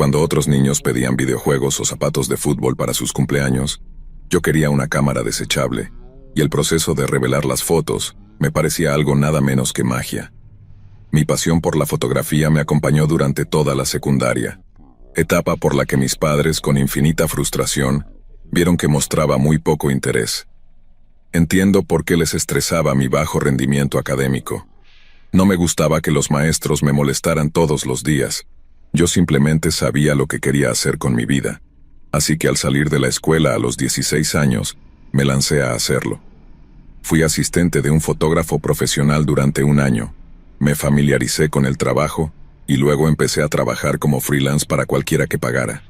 Cuando otros niños pedían videojuegos o zapatos de fútbol para sus cumpleaños, yo quería una cámara desechable, y el proceso de revelar las fotos me parecía algo nada menos que magia. Mi pasión por la fotografía me acompañó durante toda la secundaria, etapa por la que mis padres, con infinita frustración, vieron que mostraba muy poco interés. Entiendo por qué les estresaba mi bajo rendimiento académico. No me gustaba que los maestros me molestaran todos los días. Yo simplemente sabía lo que quería hacer con mi vida. Así que al salir de la escuela a los 16 años, me lancé a hacerlo. Fui asistente de un fotógrafo profesional durante un año. Me familiaricé con el trabajo y luego empecé a trabajar como freelance para cualquiera que pagara.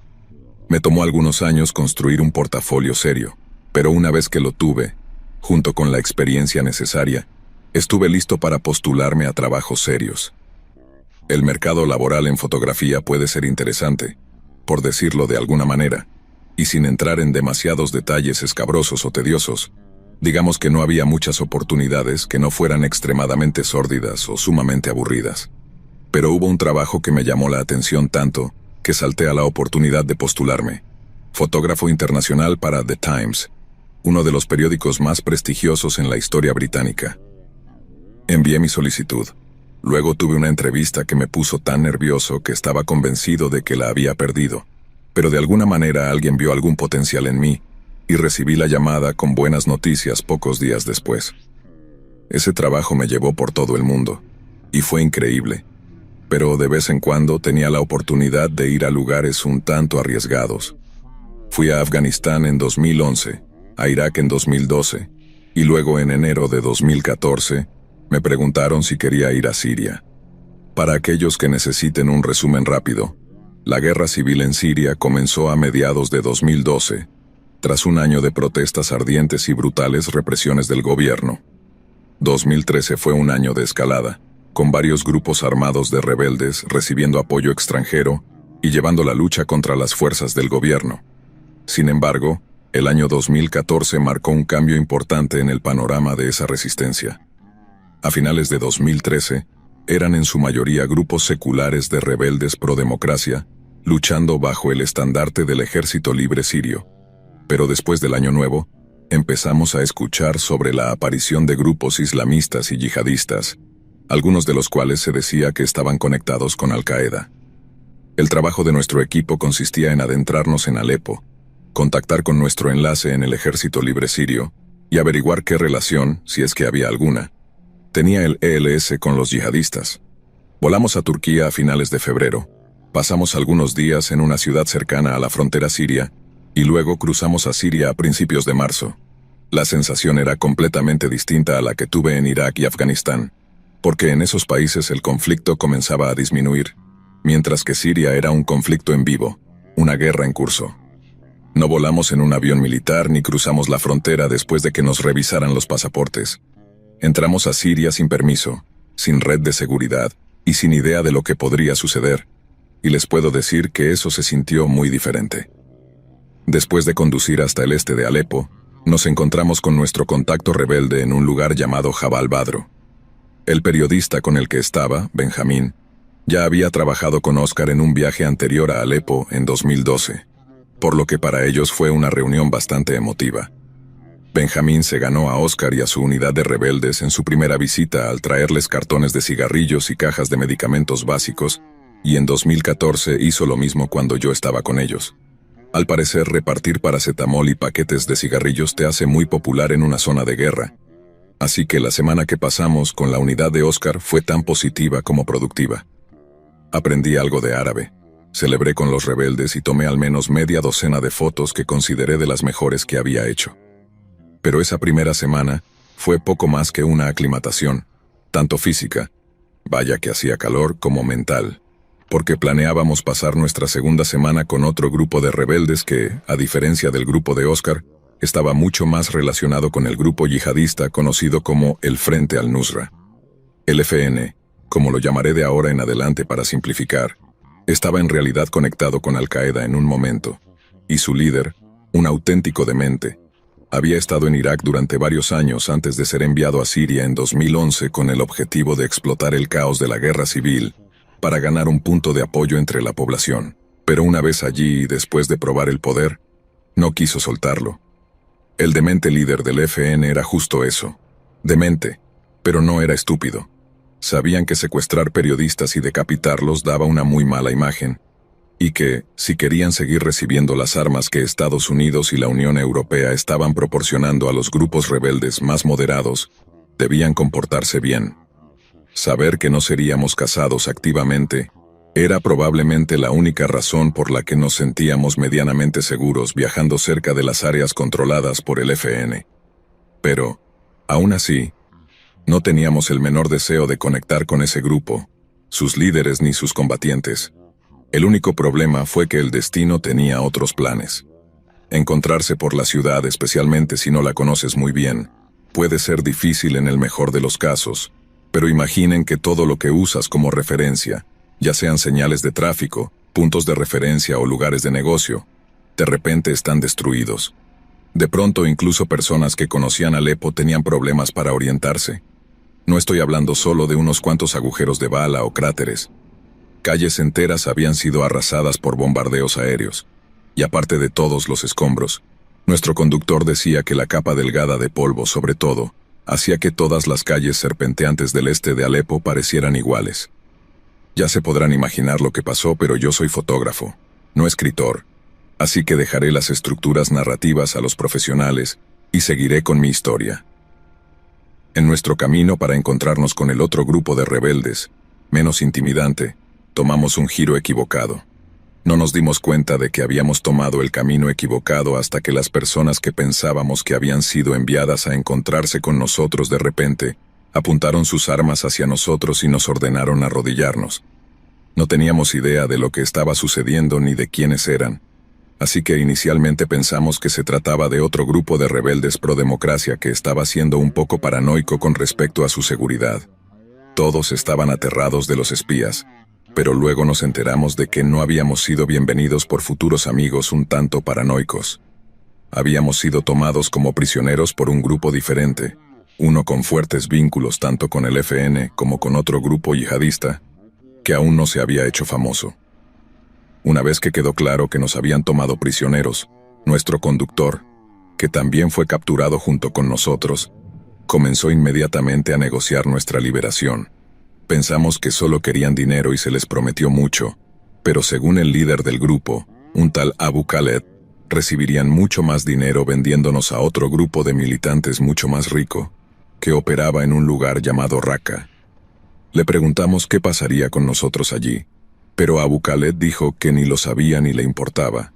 Me tomó algunos años construir un portafolio serio, pero una vez que lo tuve, junto con la experiencia necesaria, estuve listo para postularme a trabajos serios. El mercado laboral en fotografía puede ser interesante, por decirlo de alguna manera, y sin entrar en demasiados detalles escabrosos o tediosos, digamos que no había muchas oportunidades que no fueran extremadamente sórdidas o sumamente aburridas. Pero hubo un trabajo que me llamó la atención tanto que salté a la oportunidad de postularme. Fotógrafo internacional para The Times, uno de los periódicos más prestigiosos en la historia británica. Envié mi solicitud. Luego tuve una entrevista que me puso tan nervioso que estaba convencido de que la había perdido. Pero de alguna manera alguien vio algún potencial en mí, y recibí la llamada con buenas noticias pocos días después. Ese trabajo me llevó por todo el mundo, y fue increíble. Pero de vez en cuando tenía la oportunidad de ir a lugares un tanto arriesgados. Fui a Afganistán en 2011, a Irak en 2012, y luego en enero de 2014, me preguntaron si quería ir a Siria. Para aquellos que necesiten un resumen rápido, la guerra civil en Siria comenzó a mediados de 2012, tras un año de protestas ardientes y brutales represiones del gobierno. 2013 fue un año de escalada, con varios grupos armados de rebeldes recibiendo apoyo extranjero y llevando la lucha contra las fuerzas del gobierno. Sin embargo, el año 2014 marcó un cambio importante en el panorama de esa resistencia. A finales de 2013, eran en su mayoría grupos seculares de rebeldes pro-democracia, luchando bajo el estandarte del Ejército Libre Sirio. Pero después del Año Nuevo, empezamos a escuchar sobre la aparición de grupos islamistas y yihadistas, algunos de los cuales se decía que estaban conectados con Al-Qaeda. El trabajo de nuestro equipo consistía en adentrarnos en Alepo, contactar con nuestro enlace en el Ejército Libre Sirio y averiguar qué relación, si es que había alguna, tenía el ELS con los yihadistas. Volamos a Turquía a finales de febrero, pasamos algunos días en una ciudad cercana a la frontera siria, y luego cruzamos a Siria a principios de marzo. La sensación era completamente distinta a la que tuve en Irak y Afganistán, porque en esos países el conflicto comenzaba a disminuir, mientras que Siria era un conflicto en vivo, una guerra en curso. No volamos en un avión militar ni cruzamos la frontera después de que nos revisaran los pasaportes. Entramos a Siria sin permiso, sin red de seguridad y sin idea de lo que podría suceder, y les puedo decir que eso se sintió muy diferente. Después de conducir hasta el este de Alepo, nos encontramos con nuestro contacto rebelde en un lugar llamado Jabal Badro. El periodista con el que estaba, Benjamín, ya había trabajado con Oscar en un viaje anterior a Alepo en 2012, por lo que para ellos fue una reunión bastante emotiva. Benjamín se ganó a Oscar y a su unidad de rebeldes en su primera visita al traerles cartones de cigarrillos y cajas de medicamentos básicos, y en 2014 hizo lo mismo cuando yo estaba con ellos. Al parecer, repartir paracetamol y paquetes de cigarrillos te hace muy popular en una zona de guerra. Así que la semana que pasamos con la unidad de Oscar fue tan positiva como productiva. Aprendí algo de árabe, celebré con los rebeldes y tomé al menos media docena de fotos que consideré de las mejores que había hecho. Pero esa primera semana fue poco más que una aclimatación, tanto física, vaya que hacía calor, como mental, porque planeábamos pasar nuestra segunda semana con otro grupo de rebeldes que, a diferencia del grupo de Oscar, estaba mucho más relacionado con el grupo yihadista conocido como el Frente al-Nusra. El FN, como lo llamaré de ahora en adelante para simplificar, estaba en realidad conectado con Al-Qaeda en un momento, y su líder, un auténtico demente, había estado en Irak durante varios años antes de ser enviado a Siria en 2011 con el objetivo de explotar el caos de la guerra civil para ganar un punto de apoyo entre la población. Pero una vez allí y después de probar el poder, no quiso soltarlo. El demente líder del FN era justo eso. Demente, pero no era estúpido. Sabían que secuestrar periodistas y decapitarlos daba una muy mala imagen, y que, si querían seguir recibiendo las armas que Estados Unidos y la Unión Europea estaban proporcionando a los grupos rebeldes más moderados, debían comportarse bien. Saber que no seríamos cazados activamente era probablemente la única razón por la que nos sentíamos medianamente seguros viajando cerca de las áreas controladas por el FN. Pero, aún así, no teníamos el menor deseo de conectar con ese grupo, sus líderes ni sus combatientes. El único problema fue que el destino tenía otros planes. Encontrarse por la ciudad, especialmente si no la conoces muy bien, puede ser difícil en el mejor de los casos, pero imaginen que todo lo que usas como referencia, ya sean señales de tráfico, puntos de referencia o lugares de negocio, de repente están destruidos. De pronto incluso personas que conocían Alepo tenían problemas para orientarse. No estoy hablando solo de unos cuantos agujeros de bala o cráteres. Calles enteras habían sido arrasadas por bombardeos aéreos. Y aparte de todos los escombros, nuestro conductor decía que la capa delgada de polvo, sobre todo, hacía que todas las calles serpenteantes del este de Alepo parecieran iguales. Ya se podrán imaginar lo que pasó, pero yo soy fotógrafo, no escritor, así que dejaré las estructuras narrativas a los profesionales y seguiré con mi historia. En nuestro camino para encontrarnos con el otro grupo de rebeldes, menos intimidante, tomamos un giro equivocado. No nos dimos cuenta de que habíamos tomado el camino equivocado hasta que las personas que pensábamos que habían sido enviadas a encontrarse con nosotros de repente, apuntaron sus armas hacia nosotros y nos ordenaron arrodillarnos. No teníamos idea de lo que estaba sucediendo ni de quiénes eran, así que inicialmente pensamos que se trataba de otro grupo de rebeldes pro democracia que estaba siendo un poco paranoico con respecto a su seguridad. Todos estaban aterrados de los espías, pero luego nos enteramos de que no habíamos sido bienvenidos por futuros amigos un tanto paranoicos. Habíamos sido tomados como prisioneros por un grupo diferente, uno con fuertes vínculos tanto con el FN como con otro grupo yihadista, que aún no se había hecho famoso. Una vez que quedó claro que nos habían tomado prisioneros, nuestro conductor, que también fue capturado junto con nosotros, comenzó inmediatamente a negociar nuestra liberación. Pensamos que solo querían dinero y se les prometió mucho, pero según el líder del grupo, un tal Abu Khaled, recibirían mucho más dinero vendiéndonos a otro grupo de militantes mucho más rico, que operaba en un lugar llamado Raqqa. Le preguntamos qué pasaría con nosotros allí, pero Abu Khaled dijo que ni lo sabía ni le importaba.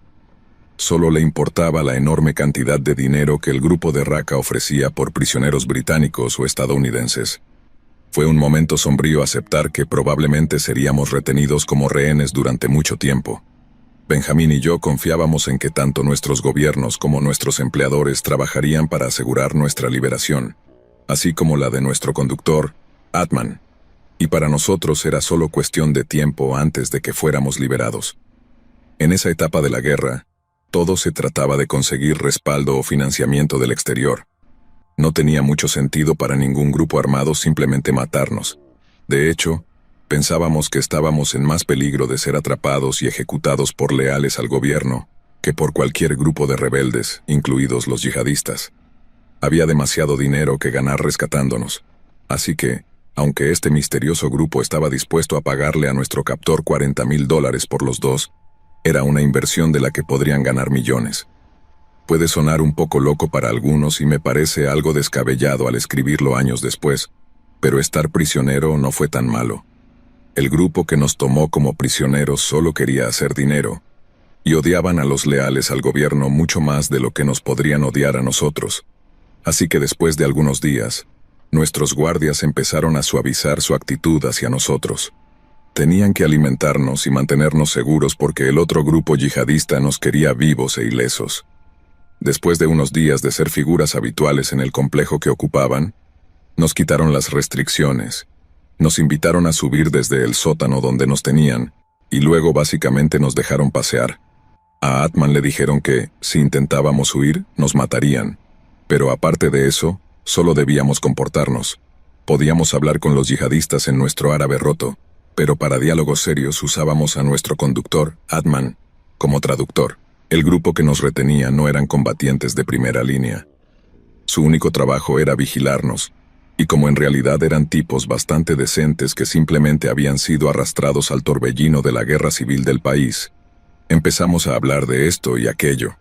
Solo le importaba la enorme cantidad de dinero que el grupo de Raqqa ofrecía por prisioneros británicos o estadounidenses. Fue un momento sombrío aceptar que probablemente seríamos retenidos como rehenes durante mucho tiempo. Benjamín y yo confiábamos en que tanto nuestros gobiernos como nuestros empleadores trabajarían para asegurar nuestra liberación, así como la de nuestro conductor, Atman. Y para nosotros era solo cuestión de tiempo antes de que fuéramos liberados. En esa etapa de la guerra, todo se trataba de conseguir respaldo o financiamiento del exterior. No tenía mucho sentido para ningún grupo armado simplemente matarnos. De hecho, pensábamos que estábamos en más peligro de ser atrapados y ejecutados por leales al gobierno que por cualquier grupo de rebeldes, incluidos los yihadistas. Había demasiado dinero que ganar rescatándonos. Así que, aunque este misterioso grupo estaba dispuesto a pagarle a nuestro captor $40,000 por los dos, era una inversión de la que podrían ganar millones. Puede sonar un poco loco para algunos y me parece algo descabellado al escribirlo años después, pero estar prisionero no fue tan malo. El grupo que nos tomó como prisioneros solo quería hacer dinero, y odiaban a los leales al gobierno mucho más de lo que nos podrían odiar a nosotros. Así que después de algunos días, nuestros guardias empezaron a suavizar su actitud hacia nosotros. Tenían que alimentarnos y mantenernos seguros porque el otro grupo yihadista nos quería vivos e ilesos. Después de unos días de ser figuras habituales en el complejo que ocupaban, nos quitaron las restricciones, nos invitaron a subir desde el sótano donde nos tenían, y luego básicamente nos dejaron pasear. A Atman le dijeron que, si intentábamos huir, nos matarían. Pero aparte de eso, solo debíamos comportarnos. Podíamos hablar con los yihadistas en nuestro árabe roto, pero para diálogos serios usábamos a nuestro conductor, Atman, como traductor. El grupo que nos retenía no eran combatientes de primera línea. Su único trabajo era vigilarnos, y como en realidad eran tipos bastante decentes que simplemente habían sido arrastrados al torbellino de la guerra civil del país, empezamos a hablar de esto y aquello.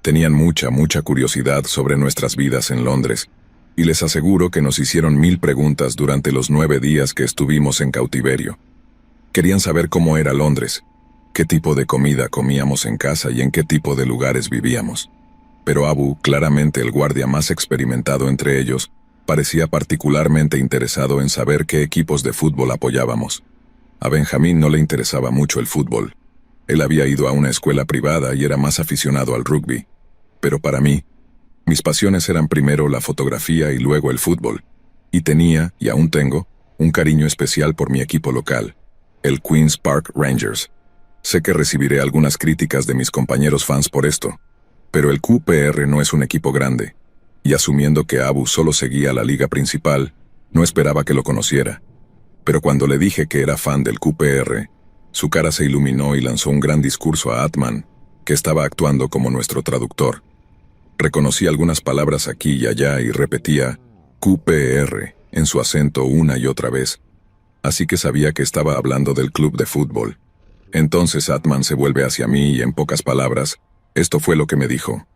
Tenían mucha curiosidad sobre nuestras vidas en Londres, y les aseguro que nos hicieron 1000 preguntas durante los 9 días que estuvimos en cautiverio. Querían saber cómo era Londres, qué tipo de comida comíamos en casa y en qué tipo de lugares vivíamos. Pero Abu, claramente el guardia más experimentado entre ellos, parecía particularmente interesado en saber qué equipos de fútbol apoyábamos. A Benjamín no le interesaba mucho el fútbol. Él había ido a una escuela privada y era más aficionado al rugby. Pero para mí, mis pasiones eran primero la fotografía y luego el fútbol. Y tenía, y aún tengo, un cariño especial por mi equipo local, el Queen's Park Rangers. Sé que recibiré algunas críticas de mis compañeros fans por esto, pero el QPR no es un equipo grande, y asumiendo que Abu solo seguía la liga principal, no esperaba que lo conociera. Pero cuando le dije que era fan del QPR, su cara se iluminó y lanzó un gran discurso a Atman, que estaba actuando como nuestro traductor. Reconocí algunas palabras aquí y allá y repetía QPR en su acento una y otra vez, así que sabía que estaba hablando del club de fútbol. Entonces Atman se vuelve hacia mí y en pocas palabras, esto fue lo que me dijo.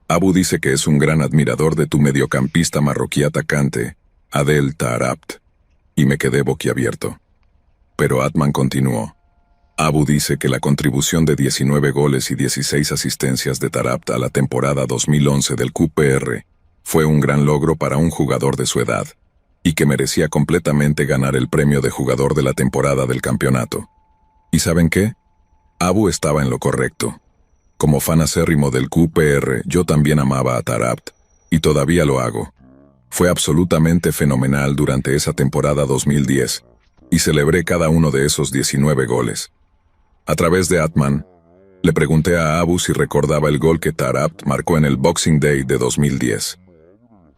Abu dice que es un gran admirador de tu mediocampista marroquí atacante, Adel Taarabt, y me quedé boquiabierto. Pero Atman continuó. Abu dice que la contribución de 19 goles y 16 asistencias de Taarabt a la temporada 2011 del QPR fue un gran logro para un jugador de su edad, y que merecía completamente ganar el premio de jugador de la temporada del campeonato. ¿Y saben qué? Abu estaba en lo correcto. Como fan acérrimo del QPR, yo también amaba a Taarabt, y todavía lo hago. Fue absolutamente fenomenal durante esa temporada 2010, y celebré cada uno de esos 19 goles. A través de Atman, le pregunté a Abu si recordaba el gol que Taarabt marcó en el Boxing Day de 2010.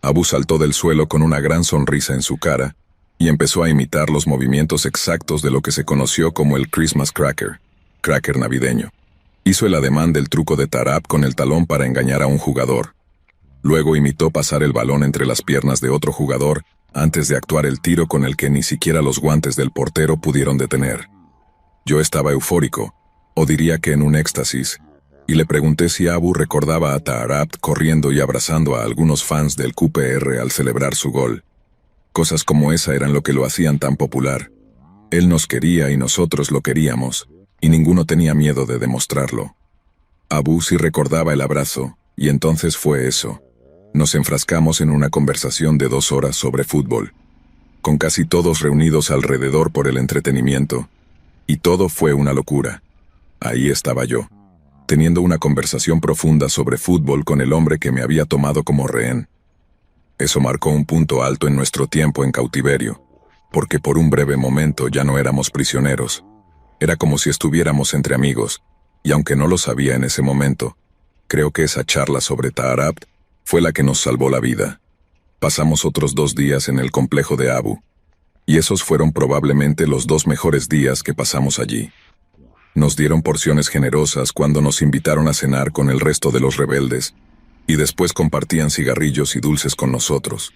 Abu saltó del suelo con una gran sonrisa en su cara y empezó a imitar los movimientos exactos de lo que se conoció como el Christmas Cracker, cracker navideño. Hizo el ademán del truco de Taarabt con el talón para engañar a un jugador. Luego imitó pasar el balón entre las piernas de otro jugador antes de actuar el tiro con el que ni siquiera los guantes del portero pudieron detener. Yo estaba eufórico, o diría que en un éxtasis, y le pregunté si Abu recordaba a Taarabt corriendo y abrazando a algunos fans del QPR al celebrar su gol. Cosas como esa eran lo que lo hacían tan popular. Él nos quería y nosotros lo queríamos, y ninguno tenía miedo de demostrarlo. Abu sí recordaba el abrazo, y entonces fue eso. Nos enfrascamos en una conversación de 2 horas sobre fútbol, con casi todos reunidos alrededor por el entretenimiento, y todo fue una locura. Ahí estaba yo, teniendo una conversación profunda sobre fútbol con el hombre que me había tomado como rehén. Eso marcó un punto alto en nuestro tiempo en cautiverio, porque por un breve momento ya no éramos prisioneros. Era como si estuviéramos entre amigos, y aunque no lo sabía en ese momento, creo que esa charla sobre Taarabt fue la que nos salvó la vida. Pasamos otros 2 días en el complejo de Abu, y esos fueron probablemente los 2 mejores días que pasamos allí. Nos dieron porciones generosas cuando nos invitaron a cenar con el resto de los rebeldes, y después compartían cigarrillos y dulces con nosotros.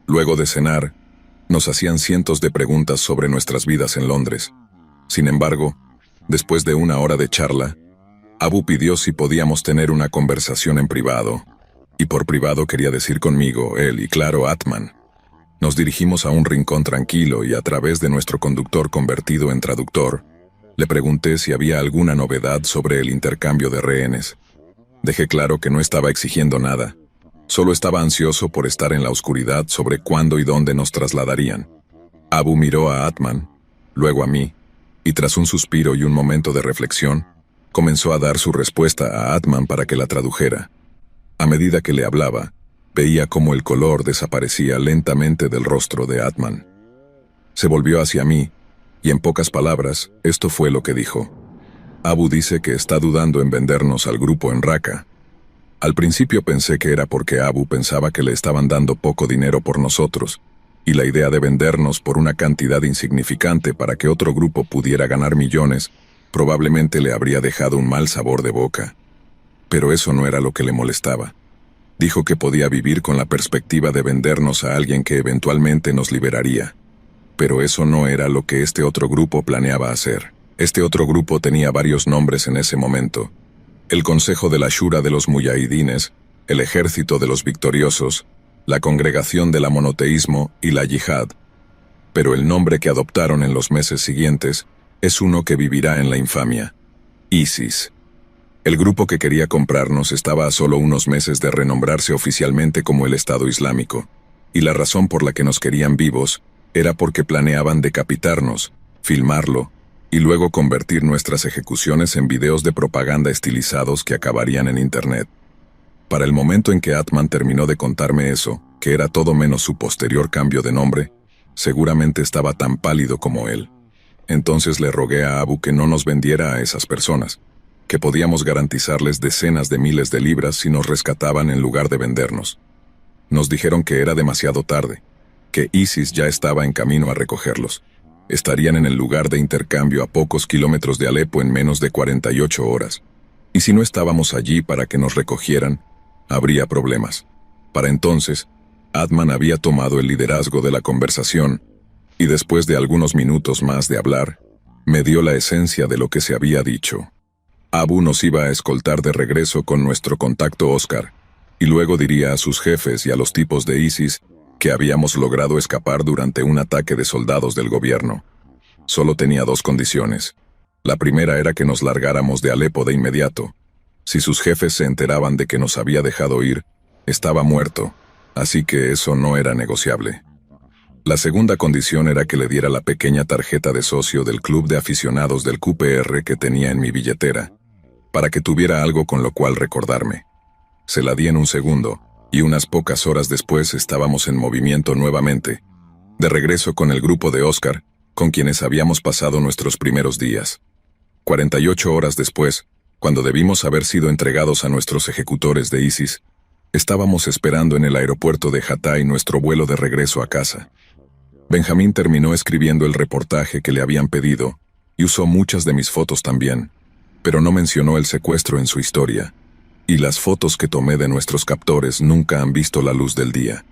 Luego de cenar, nos hacían cientos de preguntas sobre nuestras vidas en Londres. Sin embargo, después de 1 hora de charla, Abu pidió si podíamos tener una conversación en privado, y por privado quería decir conmigo, él y claro, Atman. Nos dirigimos a un rincón tranquilo y a través de nuestro conductor convertido en traductor, le pregunté si había alguna novedad sobre el intercambio de rehenes. Dejé claro que no estaba exigiendo nada, solo estaba ansioso por estar en la oscuridad sobre cuándo y dónde nos trasladarían. Abu miró a Atman, luego a mí, y tras un suspiro y un momento de reflexión, comenzó a dar su respuesta a Atman para que la tradujera. A medida que le hablaba, veía cómo el color desaparecía lentamente del rostro de Atman. Se volvió hacia mí, y en pocas palabras, esto fue lo que dijo. Abu dice que está dudando en vendernos al grupo en Raqqa. Al principio pensé que era porque Abu pensaba que le estaban dando poco dinero por nosotros, y la idea de vendernos por una cantidad insignificante para que otro grupo pudiera ganar millones probablemente le habría dejado un mal sabor de boca. Pero eso no era lo que le molestaba. Dijo que podía vivir con la perspectiva de vendernos a alguien que eventualmente nos liberaría. Pero eso no era lo que este otro grupo planeaba hacer. Este otro grupo tenía varios nombres en ese momento: el Consejo de la Shura de los Muyahidines, el Ejército de los Victoriosos, la Congregación del Monoteísmo y la Yihad. Pero el nombre que adoptaron en los meses siguientes es uno que vivirá en la infamia: ISIS. El grupo que quería comprarnos estaba a solo unos meses de renombrarse oficialmente como el Estado Islámico, y la razón por la que nos querían vivos era porque planeaban decapitarnos, filmarlo, y luego convertir nuestras ejecuciones en videos de propaganda estilizados que acabarían en Internet. Para el momento en que Atman terminó de contarme eso, que era todo menos su posterior cambio de nombre, seguramente estaba tan pálido como él. Entonces le rogué a Abu que no nos vendiera a esas personas, que podíamos garantizarles decenas de miles de libras si nos rescataban en lugar de vendernos. Nos dijeron que era demasiado tarde, que ISIS ya estaba en camino a recogerlos. Estarían en el lugar de intercambio a pocos kilómetros de Alepo en menos de 48 horas. Y si no estábamos allí para que nos recogieran, habría problemas. Para entonces, Atman había tomado el liderazgo de la conversación, y después de algunos minutos más de hablar, me dio la esencia de lo que se había dicho. Abu nos iba a escoltar de regreso con nuestro contacto Oscar, y luego diría a sus jefes y a los tipos de ISIS que habíamos logrado escapar durante un ataque de soldados del gobierno. Solo tenía dos condiciones. La primera era que nos largáramos de Alepo de inmediato. Si sus jefes se enteraban de que nos había dejado ir, estaba muerto, así que eso no era negociable. La segunda condición era que le diera la pequeña tarjeta de socio del club de aficionados del QPR que tenía en mi billetera, para que tuviera algo con lo cual recordarme. Se la di en un segundo, y unas pocas horas después estábamos en movimiento nuevamente, de regreso con el grupo de Oscar, con quienes habíamos pasado nuestros primeros días. 48 horas después, cuando debimos haber sido entregados a nuestros ejecutores de ISIS, estábamos esperando en el aeropuerto de Hatay nuestro vuelo de regreso a casa. Benjamín terminó escribiendo el reportaje que le habían pedido, y usó muchas de mis fotos también, pero no mencionó el secuestro en su historia, y las fotos que tomé de nuestros captores nunca han visto la luz del día.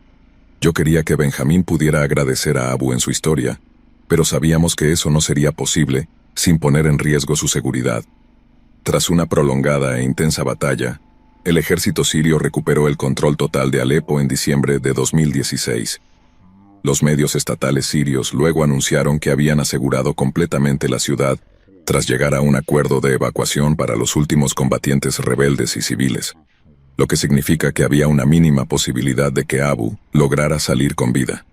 Yo quería que Benjamín pudiera agradecer a Abu en su historia, pero sabíamos que eso no sería posible sin poner en riesgo su seguridad. Tras una prolongada e intensa batalla, el ejército sirio recuperó el control total de Alepo en diciembre de 2016. Los medios estatales sirios luego anunciaron que habían asegurado completamente la ciudad tras llegar a un acuerdo de evacuación para los últimos combatientes rebeldes y civiles, lo que significa que había una mínima posibilidad de que Abu lograra salir con vida.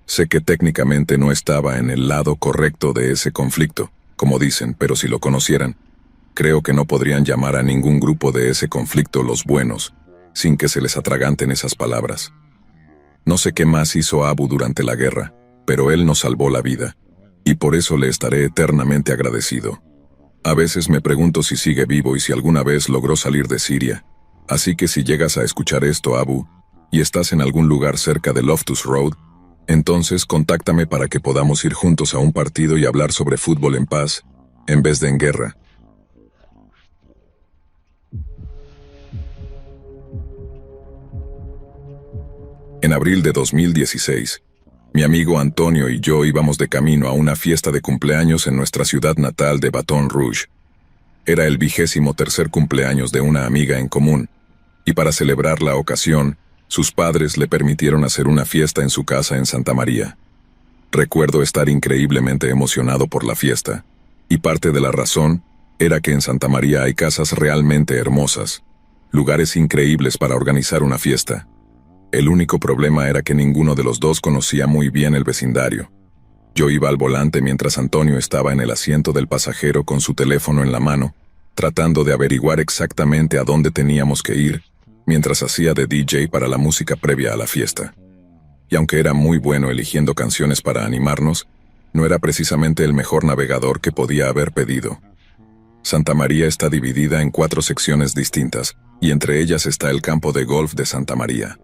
Sé que técnicamente no estaba en el lado correcto de ese conflicto, como dicen, pero si lo conocieran, creo que no podrían llamar a ningún grupo de ese conflicto los buenos, sin que se les atraganten esas palabras. No sé qué más hizo Abu durante la guerra, pero él nos salvó la vida, y por eso le estaré eternamente agradecido. A veces me pregunto si sigue vivo y si alguna vez logró salir de Siria, así que si llegas a escuchar esto, Abu, y estás en algún lugar cerca de Loftus Road, entonces contáctame para que podamos ir juntos a un partido y hablar sobre fútbol en paz, en vez de en guerra. En abril de 2016, mi amigo Antonio y yo íbamos de camino a una fiesta de cumpleaños en nuestra ciudad natal de Baton Rouge. Era el 23º cumpleaños de una amiga en común, y para celebrar la ocasión, sus padres le permitieron hacer una fiesta en su casa en Santa María. Recuerdo estar increíblemente emocionado por la fiesta, y parte de la razón era que en Santa María hay casas realmente hermosas, lugares increíbles para organizar una fiesta. El único problema era que ninguno de los dos conocía muy bien el vecindario. Yo iba al volante mientras Antonio estaba en el asiento del pasajero con su teléfono en la mano, tratando de averiguar exactamente a dónde teníamos que ir, mientras hacía de DJ para la música previa a la fiesta. Y aunque era muy bueno eligiendo canciones para animarnos, no era precisamente el mejor navegador que podía haber pedido. Santa María está dividida en 4 secciones distintas, y entre ellas está el campo de golf de Santa María.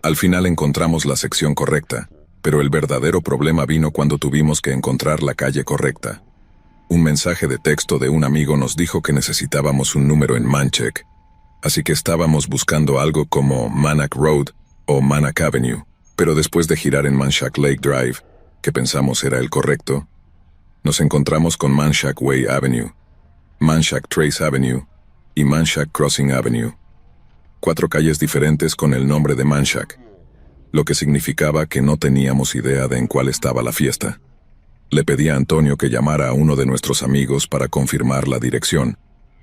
Al final encontramos la sección correcta, Pero el verdadero problema vino cuando tuvimos que encontrar la calle correcta. Un mensaje de texto de un amigo nos dijo que necesitábamos un número en Manchac, así que estábamos buscando algo como Manchac Road o Manchac Avenue, pero después de girar en Manchac Lake Drive, que pensamos era el correcto, nos encontramos con Manchac Way Avenue, Manchac Trace Avenue y Manchac Crossing Avenue. 4 calles diferentes con el nombre de Manchac, lo que significaba que no teníamos idea de en cuál estaba la fiesta. Le pedí a Antonio que llamara a uno de nuestros amigos para confirmar la dirección,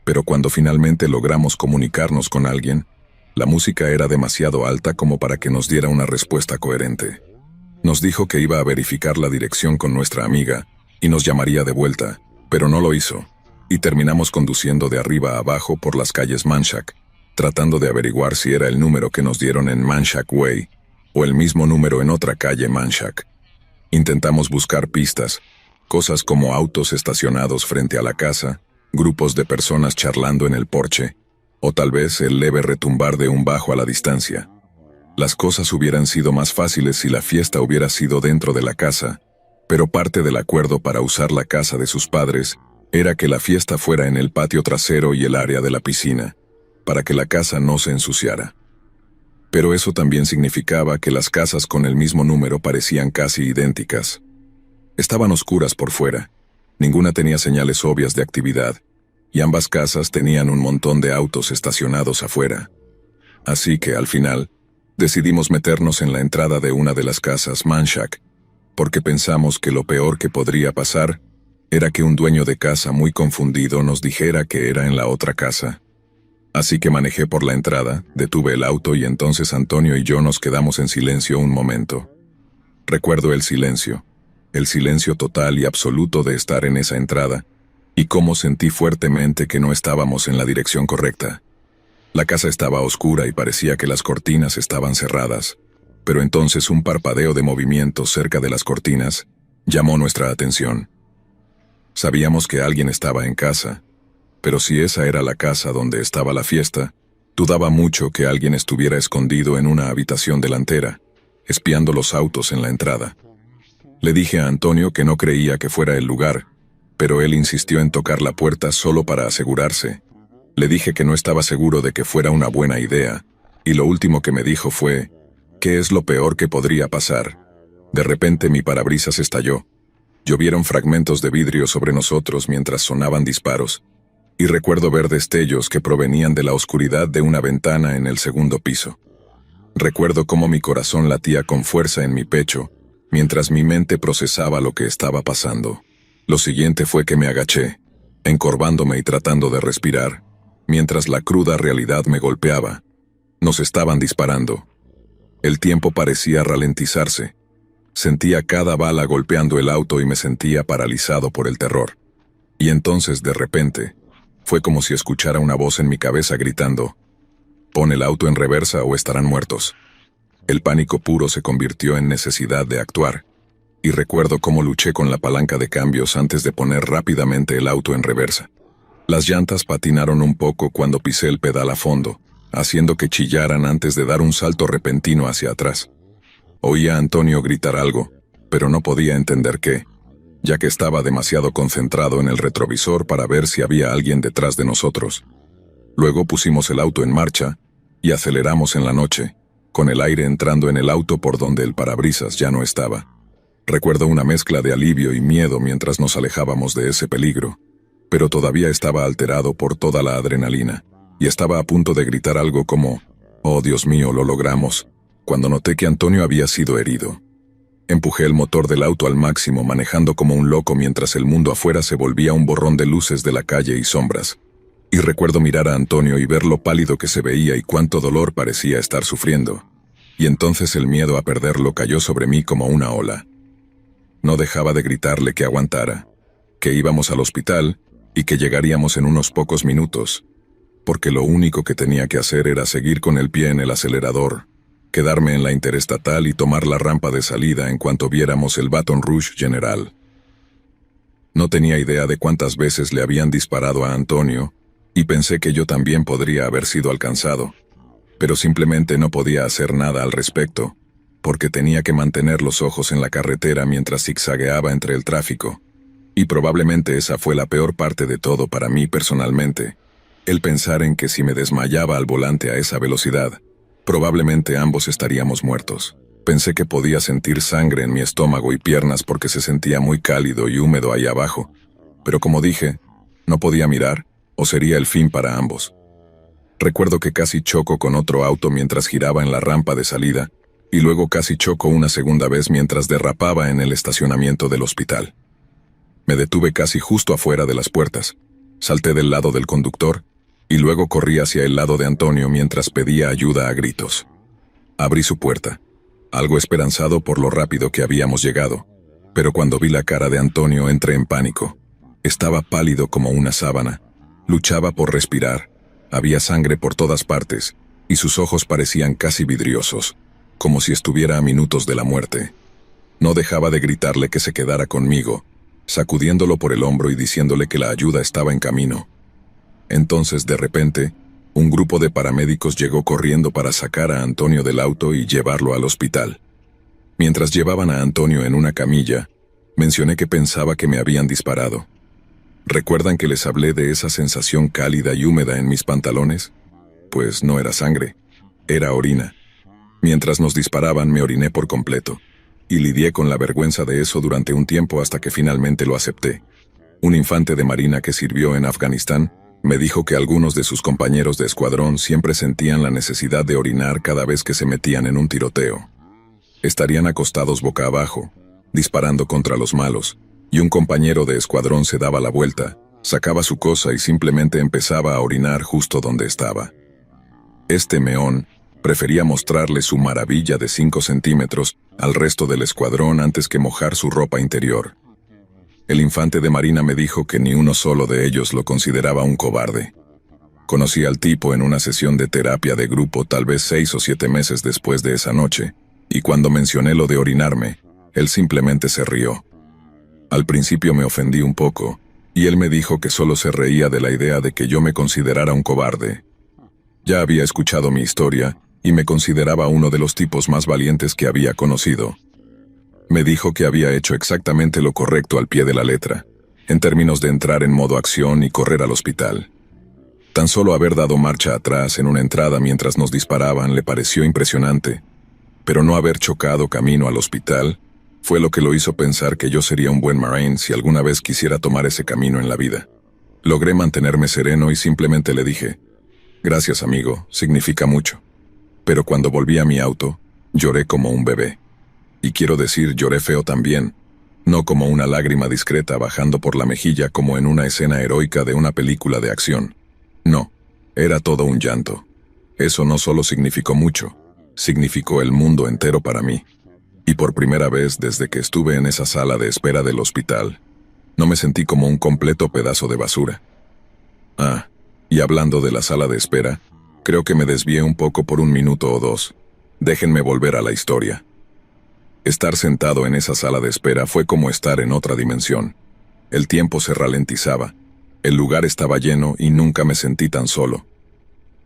pero cuando finalmente logramos comunicarnos con alguien, la música era demasiado alta como para que nos diera una respuesta coherente. Nos dijo que iba a verificar la dirección con nuestra amiga y nos llamaría de vuelta, pero no lo hizo, y terminamos conduciendo de arriba a abajo por las calles Manchac, tratando de averiguar si era el número que nos dieron en Manchac Way o el mismo número en otra calle Manchac. Intentamos buscar pistas, cosas como autos estacionados frente a la casa, grupos de personas charlando en el porche, o tal vez el leve retumbar de un bajo a la distancia. Las cosas hubieran sido más fáciles si la fiesta hubiera sido dentro de la casa, pero parte del acuerdo para usar la casa de sus padres era que la fiesta fuera en el patio trasero y el área de la piscina, para que la casa no se ensuciara. Pero eso también significaba que las casas con el mismo número parecían casi idénticas. Estaban oscuras por fuera, ninguna tenía señales obvias de actividad, y ambas casas tenían un montón de autos estacionados afuera. Así que, al final, decidimos meternos en la entrada de una de las casas Manchac, porque pensamos que lo peor que podría pasar era que un dueño de casa muy confundido nos dijera que era en la otra casa. Así que manejé por la entrada, detuve el auto y entonces Antonio y yo nos quedamos en silencio un momento. Recuerdo el silencio total y absoluto de estar en esa entrada, y cómo sentí fuertemente que no estábamos en la dirección correcta. La casa estaba oscura y parecía que las cortinas estaban cerradas, pero entonces un parpadeo de movimiento cerca de las cortinas llamó nuestra atención. Sabíamos que alguien estaba en casa, pero si esa era la casa donde estaba la fiesta, dudaba mucho que alguien estuviera escondido en una habitación delantera, espiando los autos en la entrada. Le dije a Antonio que no creía que fuera el lugar, pero él insistió en tocar la puerta solo para asegurarse. Le dije que no estaba seguro de que fuera una buena idea, y lo último que me dijo fue, ¿qué es lo peor que podría pasar? De repente mi parabrisas estalló. Llovieron fragmentos de vidrio sobre nosotros mientras sonaban disparos, y recuerdo ver destellos que provenían de la oscuridad de una ventana en el segundo piso. Recuerdo cómo mi corazón latía con fuerza en mi pecho, mientras mi mente procesaba lo que estaba pasando. Lo siguiente fue que me agaché, encorvándome y tratando de respirar, mientras la cruda realidad me golpeaba. Nos estaban disparando. El tiempo parecía ralentizarse. Sentía cada bala golpeando el auto y me sentía paralizado por el terror. Y entonces, de repente, fue como si escuchara una voz en mi cabeza gritando, «Pon el auto en reversa o estarán muertos». El pánico puro se convirtió en necesidad de actuar, y recuerdo cómo luché con la palanca de cambios antes de poner rápidamente el auto en reversa. Las llantas patinaron un poco cuando pisé el pedal a fondo, haciendo que chillaran antes de dar un salto repentino hacia atrás. Oía a Antonio gritar algo, pero no podía entender qué, ya que estaba demasiado concentrado en el retrovisor para ver si había alguien detrás de nosotros. Luego pusimos el auto en marcha y aceleramos en la noche, con el aire entrando en el auto por donde el parabrisas ya no estaba. Recuerdo una mezcla de alivio y miedo mientras nos alejábamos de ese peligro, pero todavía estaba alterado por toda la adrenalina, y estaba a punto de gritar algo como, «Oh Dios mío, lo logramos», cuando noté que Antonio había sido herido. Empujé el motor del auto al máximo, manejando como un loco mientras el mundo afuera se volvía un borrón de luces de la calle y sombras. Y recuerdo mirar a Antonio y ver lo pálido que se veía y cuánto dolor parecía estar sufriendo. Y entonces el miedo a perderlo cayó sobre mí como una ola. No dejaba de gritarle que aguantara, que íbamos al hospital y que llegaríamos en unos pocos minutos, porque lo único que tenía que hacer era seguir con el pie en el acelerador, quedarme en la interestatal y tomar la rampa de salida en cuanto viéramos el Baton Rouge General. No tenía idea de cuántas veces le habían disparado a Antonio, y pensé que yo también podría haber sido alcanzado, pero simplemente no podía hacer nada al respecto, porque tenía que mantener los ojos en la carretera mientras zigzagueaba entre el tráfico. Y probablemente esa fue la peor parte de todo para mí personalmente, el pensar en que si me desmayaba al volante a esa velocidad, probablemente ambos estaríamos muertos. Pensé que podía sentir sangre en mi estómago y piernas porque se sentía muy cálido y húmedo ahí abajo, pero como dije, no podía mirar, o sería el fin para ambos. Recuerdo que casi choco con otro auto mientras giraba en la rampa de salida, y luego casi choco una segunda vez mientras derrapaba en el estacionamiento del hospital. Me detuve casi justo afuera de las puertas, salté del lado del conductor, y luego corrí hacia el lado de Antonio mientras pedía ayuda a gritos. Abrí su puerta, algo esperanzado por lo rápido que habíamos llegado, pero cuando vi la cara de Antonio entré en pánico. Estaba pálido como una sábana, luchaba por respirar, había sangre por todas partes, y sus ojos parecían casi vidriosos, como si estuviera a minutos de la muerte. No dejaba de gritarle que se quedara conmigo, sacudiéndolo por el hombro y diciéndole que la ayuda estaba en camino. Entonces, de repente, un grupo de paramédicos llegó corriendo para sacar a Antonio del auto y llevarlo al hospital. Mientras llevaban a Antonio en una camilla, mencioné que pensaba que me habían disparado. ¿Recuerdan que les hablé de esa sensación cálida y húmeda en mis pantalones? Pues no era sangre, era orina. Mientras nos disparaban me oriné por completo, y lidié con la vergüenza de eso durante un tiempo hasta que finalmente lo acepté. Un infante de marina que sirvió en Afganistán me dijo que algunos de sus compañeros de escuadrón siempre sentían la necesidad de orinar cada vez que se metían en un tiroteo. Estarían acostados boca abajo, disparando contra los malos, y un compañero de escuadrón se daba la vuelta, sacaba su cosa y simplemente empezaba a orinar justo donde estaba. Este meón prefería mostrarle su maravilla de 5 centímetros al resto del escuadrón antes que mojar su ropa interior. El infante de marina me dijo que ni uno solo de ellos lo consideraba un cobarde. Conocí al tipo en una sesión de terapia de grupo tal vez 6 o 7 meses después de esa noche, y cuando mencioné lo de orinarme, él simplemente se rió. Al principio me ofendí un poco, y él me dijo que solo se reía de la idea de que yo me considerara un cobarde. Ya había escuchado mi historia, y me consideraba uno de los tipos más valientes que había conocido. Me dijo que había hecho exactamente lo correcto al pie de la letra, en términos de entrar en modo acción y correr al hospital. Tan solo haber dado marcha atrás en una entrada mientras nos disparaban le pareció impresionante, pero no haber chocado camino al hospital fue lo que lo hizo pensar que yo sería un buen Marine si alguna vez quisiera tomar ese camino en la vida. Logré mantenerme sereno y simplemente le dije, «Gracias, amigo, significa mucho». Pero cuando volví a mi auto, lloré como un bebé. Y quiero decir, lloré feo también, no como una lágrima discreta bajando por la mejilla como en una escena heroica de una película de acción. No, era todo un llanto. Eso no solo significó mucho, significó el mundo entero para mí. Y por primera vez desde que estuve en esa sala de espera del hospital, no me sentí como un completo pedazo de basura. Ah, y hablando de la sala de espera, creo que me desvié un poco por 1 minuto o 2. Déjenme volver a la historia. Estar sentado en esa sala de espera fue como estar en otra dimensión. El tiempo se ralentizaba, el lugar estaba lleno y nunca me sentí tan solo.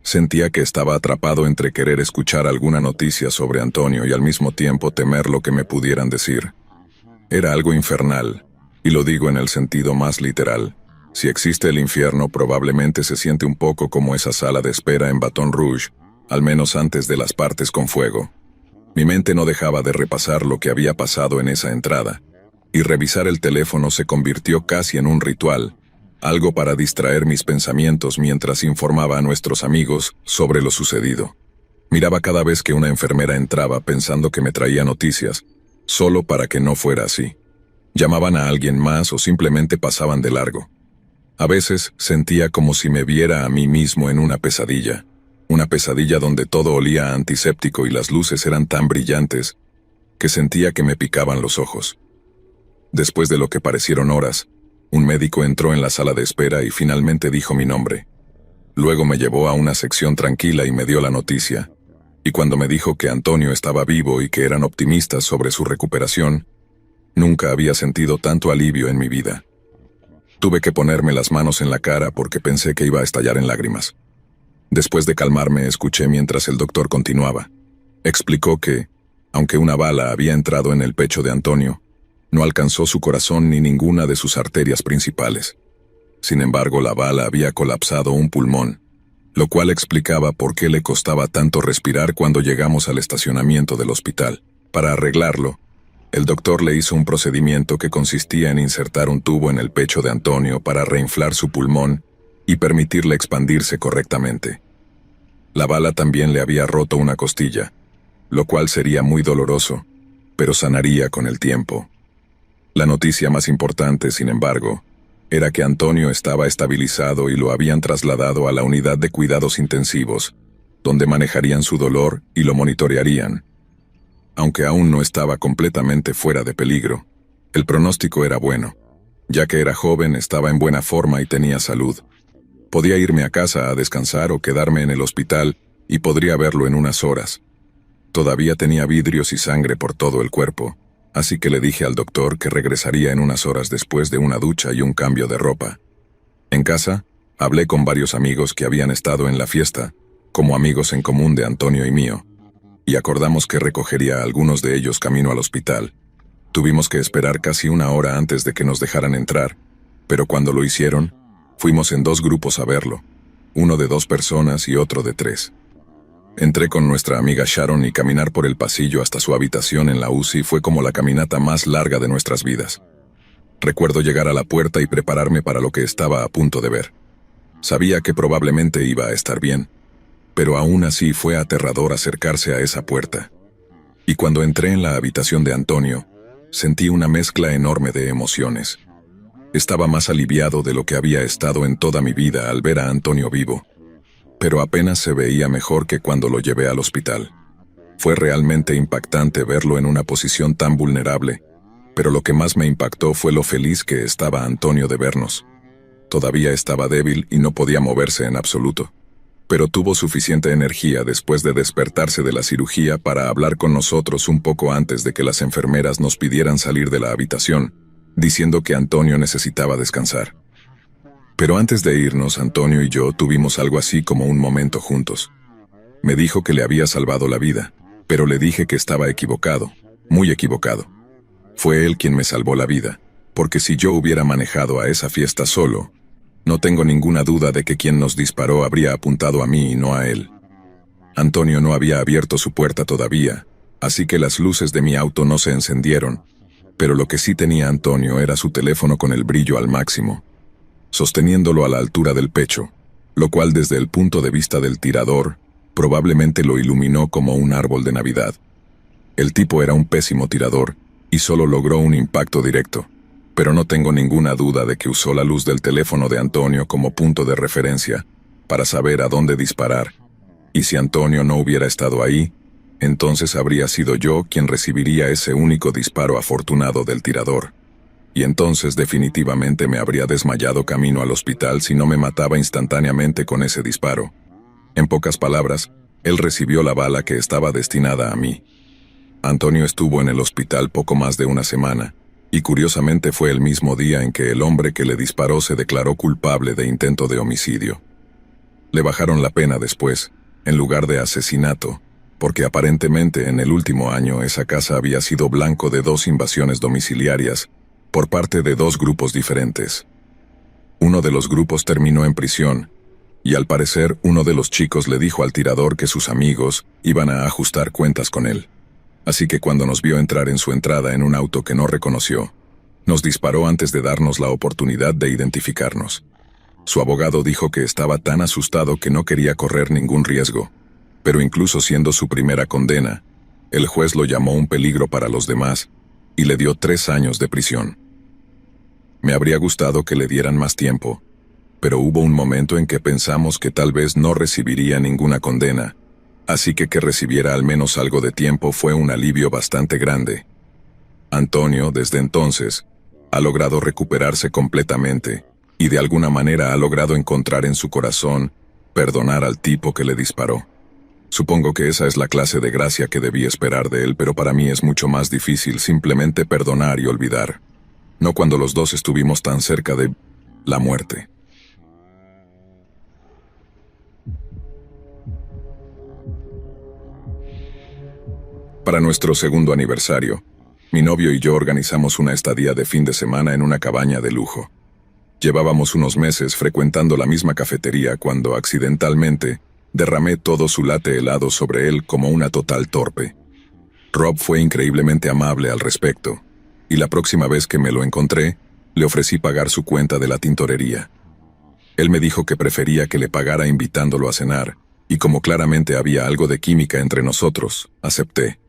Sentía que estaba atrapado entre querer escuchar alguna noticia sobre Antonio y al mismo tiempo temer lo que me pudieran decir. Era algo infernal, y lo digo en el sentido más literal. Si existe el infierno, probablemente se siente un poco como esa sala de espera en Baton Rouge, al menos antes de las partes con fuego. Mi mente no dejaba de repasar lo que había pasado en esa entrada, y revisar el teléfono se convirtió casi en un ritual, algo para distraer mis pensamientos mientras informaba a nuestros amigos sobre lo sucedido. Miraba cada vez que una enfermera entraba pensando que me traía noticias, solo para que no fuera así. Llamaban a alguien más o simplemente pasaban de largo. A veces sentía como si me viera a mí mismo en una pesadilla donde todo olía a antiséptico y las luces eran tan brillantes que sentía que me picaban los ojos. Después de lo que parecieron horas, un médico entró en la sala de espera y finalmente dijo mi nombre. Luego me llevó a una sección tranquila y me dio la noticia. Y cuando me dijo que Antonio estaba vivo y que eran optimistas sobre su recuperación, nunca había sentido tanto alivio en mi vida. Tuve que ponerme las manos en la cara porque pensé que iba a estallar en lágrimas. Después de calmarme, escuché mientras el doctor continuaba. Explicó que, Aunque una bala había entrado en el pecho de Antonio, no alcanzó su corazón ni ninguna de sus arterias principales. Sin embargo, la bala había colapsado un pulmón, lo cual explicaba por qué le costaba tanto respirar cuando llegamos al estacionamiento del hospital. Para arreglarlo, el doctor le hizo un procedimiento que consistía en insertar un tubo en el pecho de Antonio para reinflar su pulmón y permitirle expandirse correctamente. La bala también le había roto una costilla, lo cual sería muy doloroso, pero sanaría con el tiempo. La noticia más importante, sin embargo, era que Antonio estaba estabilizado y lo habían trasladado a la unidad de cuidados intensivos, donde manejarían su dolor y lo monitorearían. Aunque aún no estaba completamente fuera de peligro, el pronóstico era bueno, ya que era joven, estaba en buena forma y tenía salud. Podía irme a casa a descansar o quedarme en el hospital y podría verlo en unas horas. Todavía tenía vidrios y sangre por todo el cuerpo, así que le dije al doctor que regresaría en unas horas después de una ducha y un cambio de ropa. En casa, hablé con varios amigos que habían estado en la fiesta, como amigos en común de Antonio y mío, y acordamos que recogería a algunos de ellos camino al hospital. Tuvimos que esperar casi una hora antes de que nos dejaran entrar, pero cuando lo hicieron, fuimos en dos grupos a verlo, uno de 2 personas y otro de 3. Entré con nuestra amiga Sharon y caminar por el pasillo hasta su habitación en la UCI fue como la caminata más larga de nuestras vidas. Recuerdo llegar a la puerta y prepararme para lo que estaba a punto de ver. Sabía que probablemente iba a estar bien, pero aún así fue aterrador acercarse a esa puerta. Y cuando entré en la habitación de Antonio, sentí una mezcla enorme de emociones. Estaba más aliviado de lo que había estado en toda mi vida al ver a Antonio vivo, pero apenas se veía mejor que cuando lo llevé al hospital. Fue realmente impactante verlo en una posición tan vulnerable, pero lo que más me impactó fue lo feliz que estaba Antonio de vernos. Todavía estaba débil y no podía moverse en absoluto, pero tuvo suficiente energía después de despertarse de la cirugía para hablar con nosotros un poco antes de que las enfermeras nos pidieran salir de la habitación, diciendo que Antonio necesitaba descansar. Pero antes de irnos, Antonio y yo tuvimos algo así como un momento juntos. Me dijo que le había salvado la vida, pero le dije que estaba equivocado, muy equivocado. Fue él quien me salvó la vida, porque si yo hubiera manejado a esa fiesta solo, no tengo ninguna duda de que quien nos disparó habría apuntado a mí y no a él. Antonio no había abierto su puerta todavía, así que las luces de mi auto no se encendieron, pero lo que sí tenía Antonio era su teléfono con el brillo al máximo, sosteniéndolo a la altura del pecho, lo cual desde el punto de vista del tirador, probablemente lo iluminó como un árbol de Navidad. El tipo era un pésimo tirador, y solo logró un impacto directo, pero no tengo ninguna duda de que usó la luz del teléfono de Antonio como punto de referencia, para saber a dónde disparar, y si Antonio no hubiera estado ahí, entonces habría sido yo quien recibiría ese único disparo afortunado del tirador. Y entonces definitivamente me habría desmayado camino al hospital si no me mataba instantáneamente con ese disparo. En pocas palabras, él recibió la bala que estaba destinada a mí. Antonio estuvo en el hospital poco más de una semana, y curiosamente fue el mismo día en que el hombre que le disparó se declaró culpable de intento de homicidio. Le bajaron la pena después, en lugar de asesinato, porque aparentemente en el último año esa casa había sido blanco de 2 invasiones domiciliarias, por parte de 2 grupos diferentes. Uno de los grupos terminó en prisión, y al parecer uno de los chicos le dijo al tirador que sus amigos iban a ajustar cuentas con él. Así que cuando nos vio entrar en su entrada en un auto que no reconoció, nos disparó antes de darnos la oportunidad de identificarnos. Su abogado dijo que estaba tan asustado que no quería correr ningún riesgo, pero incluso siendo su primera condena, el juez lo llamó un peligro para los demás y le dio 3 años de prisión. Me habría gustado que le dieran más tiempo, pero hubo un momento en que pensamos que tal vez no recibiría ninguna condena, así que recibiera al menos algo de tiempo fue un alivio bastante grande. Antonio, desde entonces, ha logrado recuperarse completamente, y de alguna manera ha logrado encontrar en su corazón perdonar al tipo que le disparó. Supongo que esa es la clase de gracia que debí esperar de él, pero para mí es mucho más difícil simplemente perdonar y olvidar. No cuando los dos estuvimos tan cerca de la muerte. Para nuestro segundo aniversario, mi novio y yo organizamos una estadía de fin de semana en una cabaña de lujo. Llevábamos unos meses frecuentando la misma cafetería cuando, accidentalmente, derramé todo su latte helado sobre él como una total torpe. Rob fue increíblemente amable al respecto, y la próxima vez que me lo encontré, le ofrecí pagar su cuenta de la tintorería. Él me dijo que prefería que le pagara invitándolo a cenar, y como claramente había algo de química entre nosotros, acepté.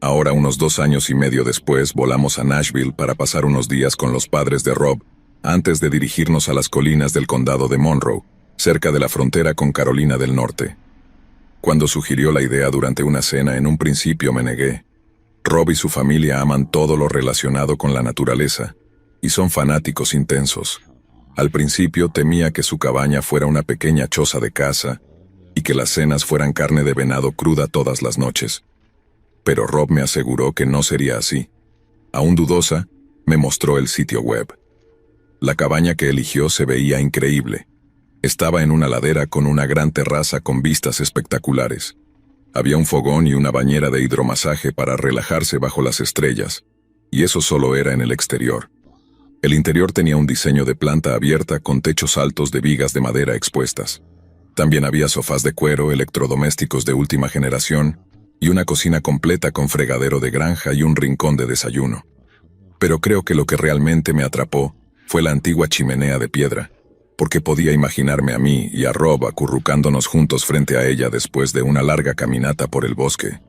Ahora, unos 2 años y medio después, volamos a Nashville para pasar unos días con los padres de Rob, antes de dirigirnos a las colinas del condado de Monroe, cerca de la frontera con Carolina del Norte. Cuando sugirió la idea durante una cena, en un principio me negué. Rob y su familia aman todo lo relacionado con la naturaleza, y son fanáticos intensos. Al principio temía que su cabaña fuera una pequeña choza de caza, y que las cenas fueran carne de venado cruda todas las noches. Pero Rob me aseguró que no sería así. Aún dudosa, me mostró el sitio web. La cabaña que eligió se veía increíble. Estaba en una ladera con una gran terraza con vistas espectaculares. Había un fogón y una bañera de hidromasaje para relajarse bajo las estrellas, y eso solo era en el exterior. El interior tenía un diseño de planta abierta con techos altos de vigas de madera expuestas. También había sofás de cuero, electrodomésticos de última generación, y una cocina completa con fregadero de granja y un rincón de desayuno. Pero creo que lo que realmente me atrapó fue la antigua chimenea de piedra, porque podía imaginarme a mí y a Rob acurrucándonos juntos frente a ella después de una larga caminata por el bosque.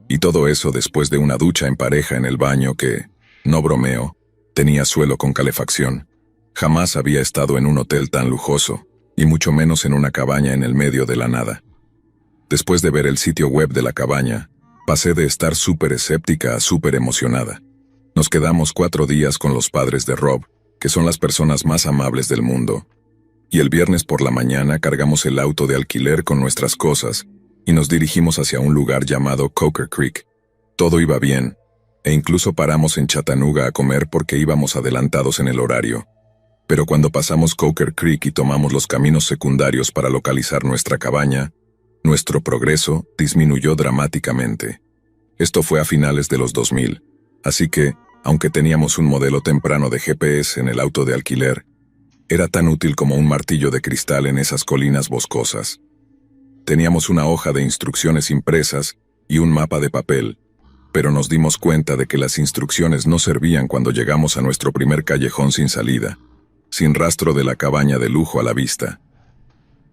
Y todo eso después de una ducha en pareja en el baño que, no bromeo, tenía suelo con calefacción. Jamás había estado en un hotel tan lujoso, y mucho menos en una cabaña en el medio de la nada. Después de ver el sitio web de la cabaña, pasé de estar súper escéptica a súper emocionada. Nos quedamos 4 días con los padres de Rob, que son las personas más amables del mundo, y el viernes por la mañana cargamos el auto de alquiler con nuestras cosas y nos dirigimos hacia un lugar llamado Coker Creek. Todo iba bien, e incluso paramos en Chattanooga a comer porque íbamos adelantados en el horario. Pero cuando pasamos Coker Creek y tomamos los caminos secundarios para localizar nuestra cabaña, nuestro progreso disminuyó dramáticamente. Esto fue a finales de los 2000, así que, aunque teníamos un modelo temprano de GPS en el auto de alquiler, era tan útil como un martillo de cristal en esas colinas boscosas. Teníamos una hoja de instrucciones impresas y un mapa de papel, pero nos dimos cuenta de que las instrucciones no servían cuando llegamos a nuestro primer callejón sin salida, sin rastro de la cabaña de lujo a la vista.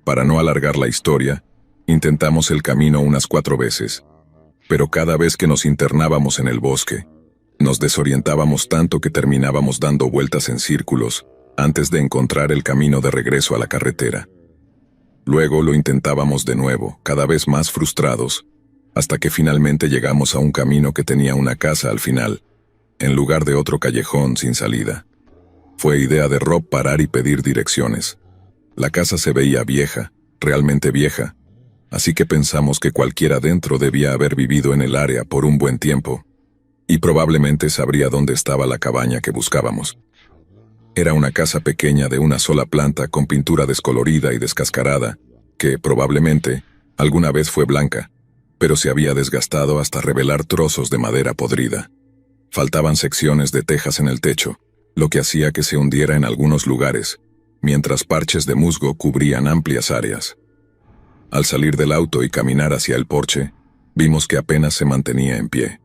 Para no alargar la historia, intentamos el camino unas 4 veces, pero cada vez que nos internábamos en el bosque, nos desorientábamos tanto que terminábamos dando vueltas en círculos antes de encontrar el camino de regreso a la carretera. Luego lo intentábamos de nuevo, cada vez más frustrados, hasta que finalmente llegamos a un camino que tenía una casa al final, en lugar de otro callejón sin salida. Fue idea de Rob parar y pedir direcciones. La casa se veía vieja, realmente vieja, así que pensamos que cualquiera dentro debía haber vivido en el área por un buen tiempo, y probablemente sabría dónde estaba la cabaña que buscábamos. Era una casa pequeña de una sola planta con pintura descolorida y descascarada, que, probablemente, alguna vez fue blanca, pero se había desgastado hasta revelar trozos de madera podrida. Faltaban secciones de tejas en el techo, lo que hacía que se hundiera en algunos lugares, mientras parches de musgo cubrían amplias áreas. Al salir del auto y caminar hacia el porche, vimos que apenas se mantenía en pie.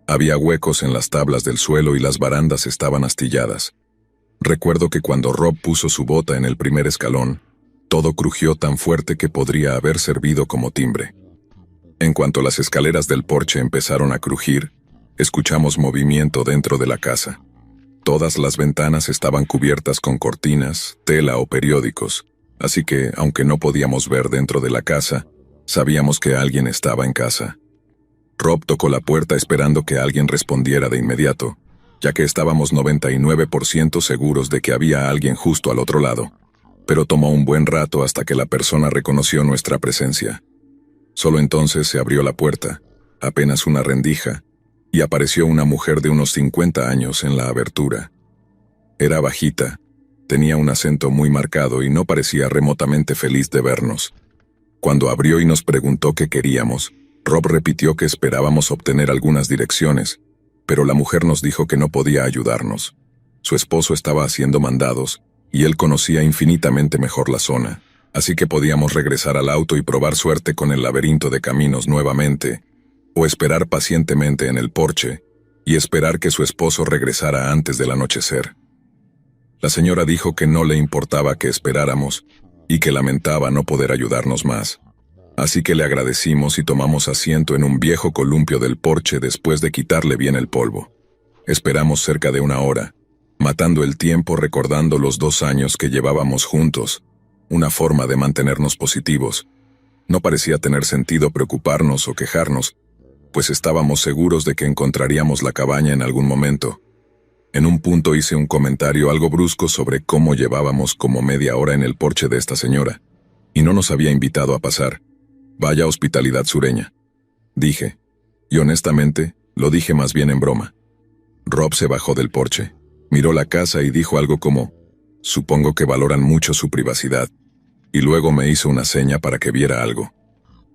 Había huecos en las tablas del suelo y las barandas estaban astilladas. Recuerdo que cuando Rob puso su bota en el primer escalón, todo crujió tan fuerte que podría haber servido como timbre. En cuanto las escaleras del porche empezaron a crujir, escuchamos movimiento dentro de la casa. Todas las ventanas estaban cubiertas con cortinas, tela o periódicos, así que, aunque no podíamos ver dentro de la casa, sabíamos que alguien estaba en casa. Rob tocó la puerta esperando que alguien respondiera de inmediato, ya que estábamos 99% seguros de que había alguien justo al otro lado, pero tomó un buen rato hasta que la persona reconoció nuestra presencia. Solo entonces se abrió la puerta, apenas una rendija, y apareció una mujer de unos 50 años en la abertura. Era bajita, tenía un acento muy marcado y no parecía remotamente feliz de vernos. Cuando abrió y nos preguntó qué queríamos, Rob repitió que esperábamos obtener algunas direcciones, pero la mujer nos dijo que no podía ayudarnos. Su esposo estaba haciendo mandados, y él conocía infinitamente mejor la zona, así que podíamos regresar al auto y probar suerte con el laberinto de caminos nuevamente, o esperar pacientemente en el porche, y esperar que su esposo regresara antes del anochecer. La señora dijo que no le importaba que esperáramos, y que lamentaba no poder ayudarnos más. Así que le agradecimos y tomamos asiento en un viejo columpio del porche después de quitarle bien el polvo. Esperamos cerca de 1 hora, matando el tiempo recordando los 2 años que llevábamos juntos, una forma de mantenernos positivos. No parecía tener sentido preocuparnos o quejarnos, pues estábamos seguros de que encontraríamos la cabaña en algún momento. En un punto hice un comentario algo brusco sobre cómo llevábamos como media hora en el porche de esta señora, y no nos había invitado a pasar. Vaya hospitalidad sureña, dije, y honestamente, lo dije más bien en broma. Rob se bajó del porche, miró la casa y dijo algo como, supongo que valoran mucho su privacidad, y luego me hizo una seña para que viera algo.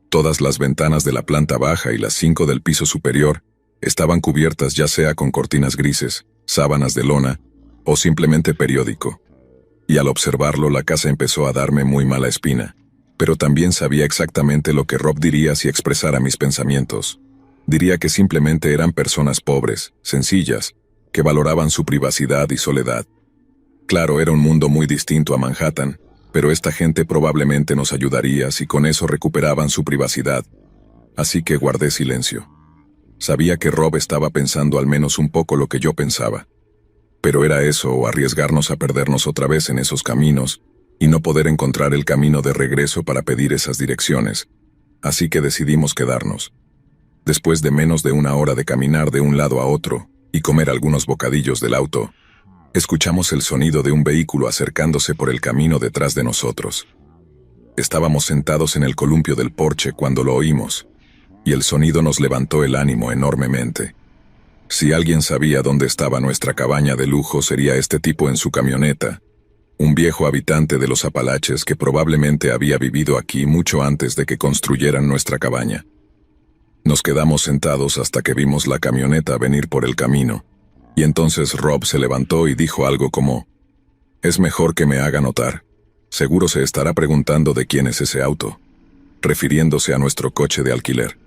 Todas las ventanas de la planta baja y las 5 del piso superior estaban cubiertas ya sea con cortinas grises, sábanas de lona, o simplemente periódico. Y al observarlo la casa empezó a darme muy mala espina. Pero también sabía exactamente lo que Rob diría si expresara mis pensamientos. Diría que simplemente eran personas pobres, sencillas, que valoraban su privacidad y soledad. Claro, era un mundo muy distinto a Manhattan, pero esta gente probablemente nos ayudaría si con eso recuperaban su privacidad. Así que guardé silencio. Sabía que Rob estaba pensando al menos un poco lo que yo pensaba. Pero era eso o arriesgarnos a perdernos otra vez en esos caminos, y no poder encontrar el camino de regreso para pedir esas direcciones, así que decidimos quedarnos. Después de menos de 1 hora de caminar de un lado a otro y comer algunos bocadillos del auto, escuchamos el sonido de un vehículo acercándose por el camino detrás de nosotros. Estábamos sentados en el columpio del porche cuando lo oímos, y el sonido nos levantó el ánimo enormemente. Si alguien sabía dónde estaba nuestra cabaña de lujo sería este tipo en su camioneta, un viejo habitante de los Apalaches que probablemente había vivido aquí mucho antes de que construyeran nuestra cabaña. Nos quedamos sentados hasta que vimos la camioneta venir por el camino, y entonces Rob se levantó y dijo algo como, «Es mejor que me haga notar. Seguro se estará preguntando de quién es ese auto», refiriéndose a nuestro coche de alquiler.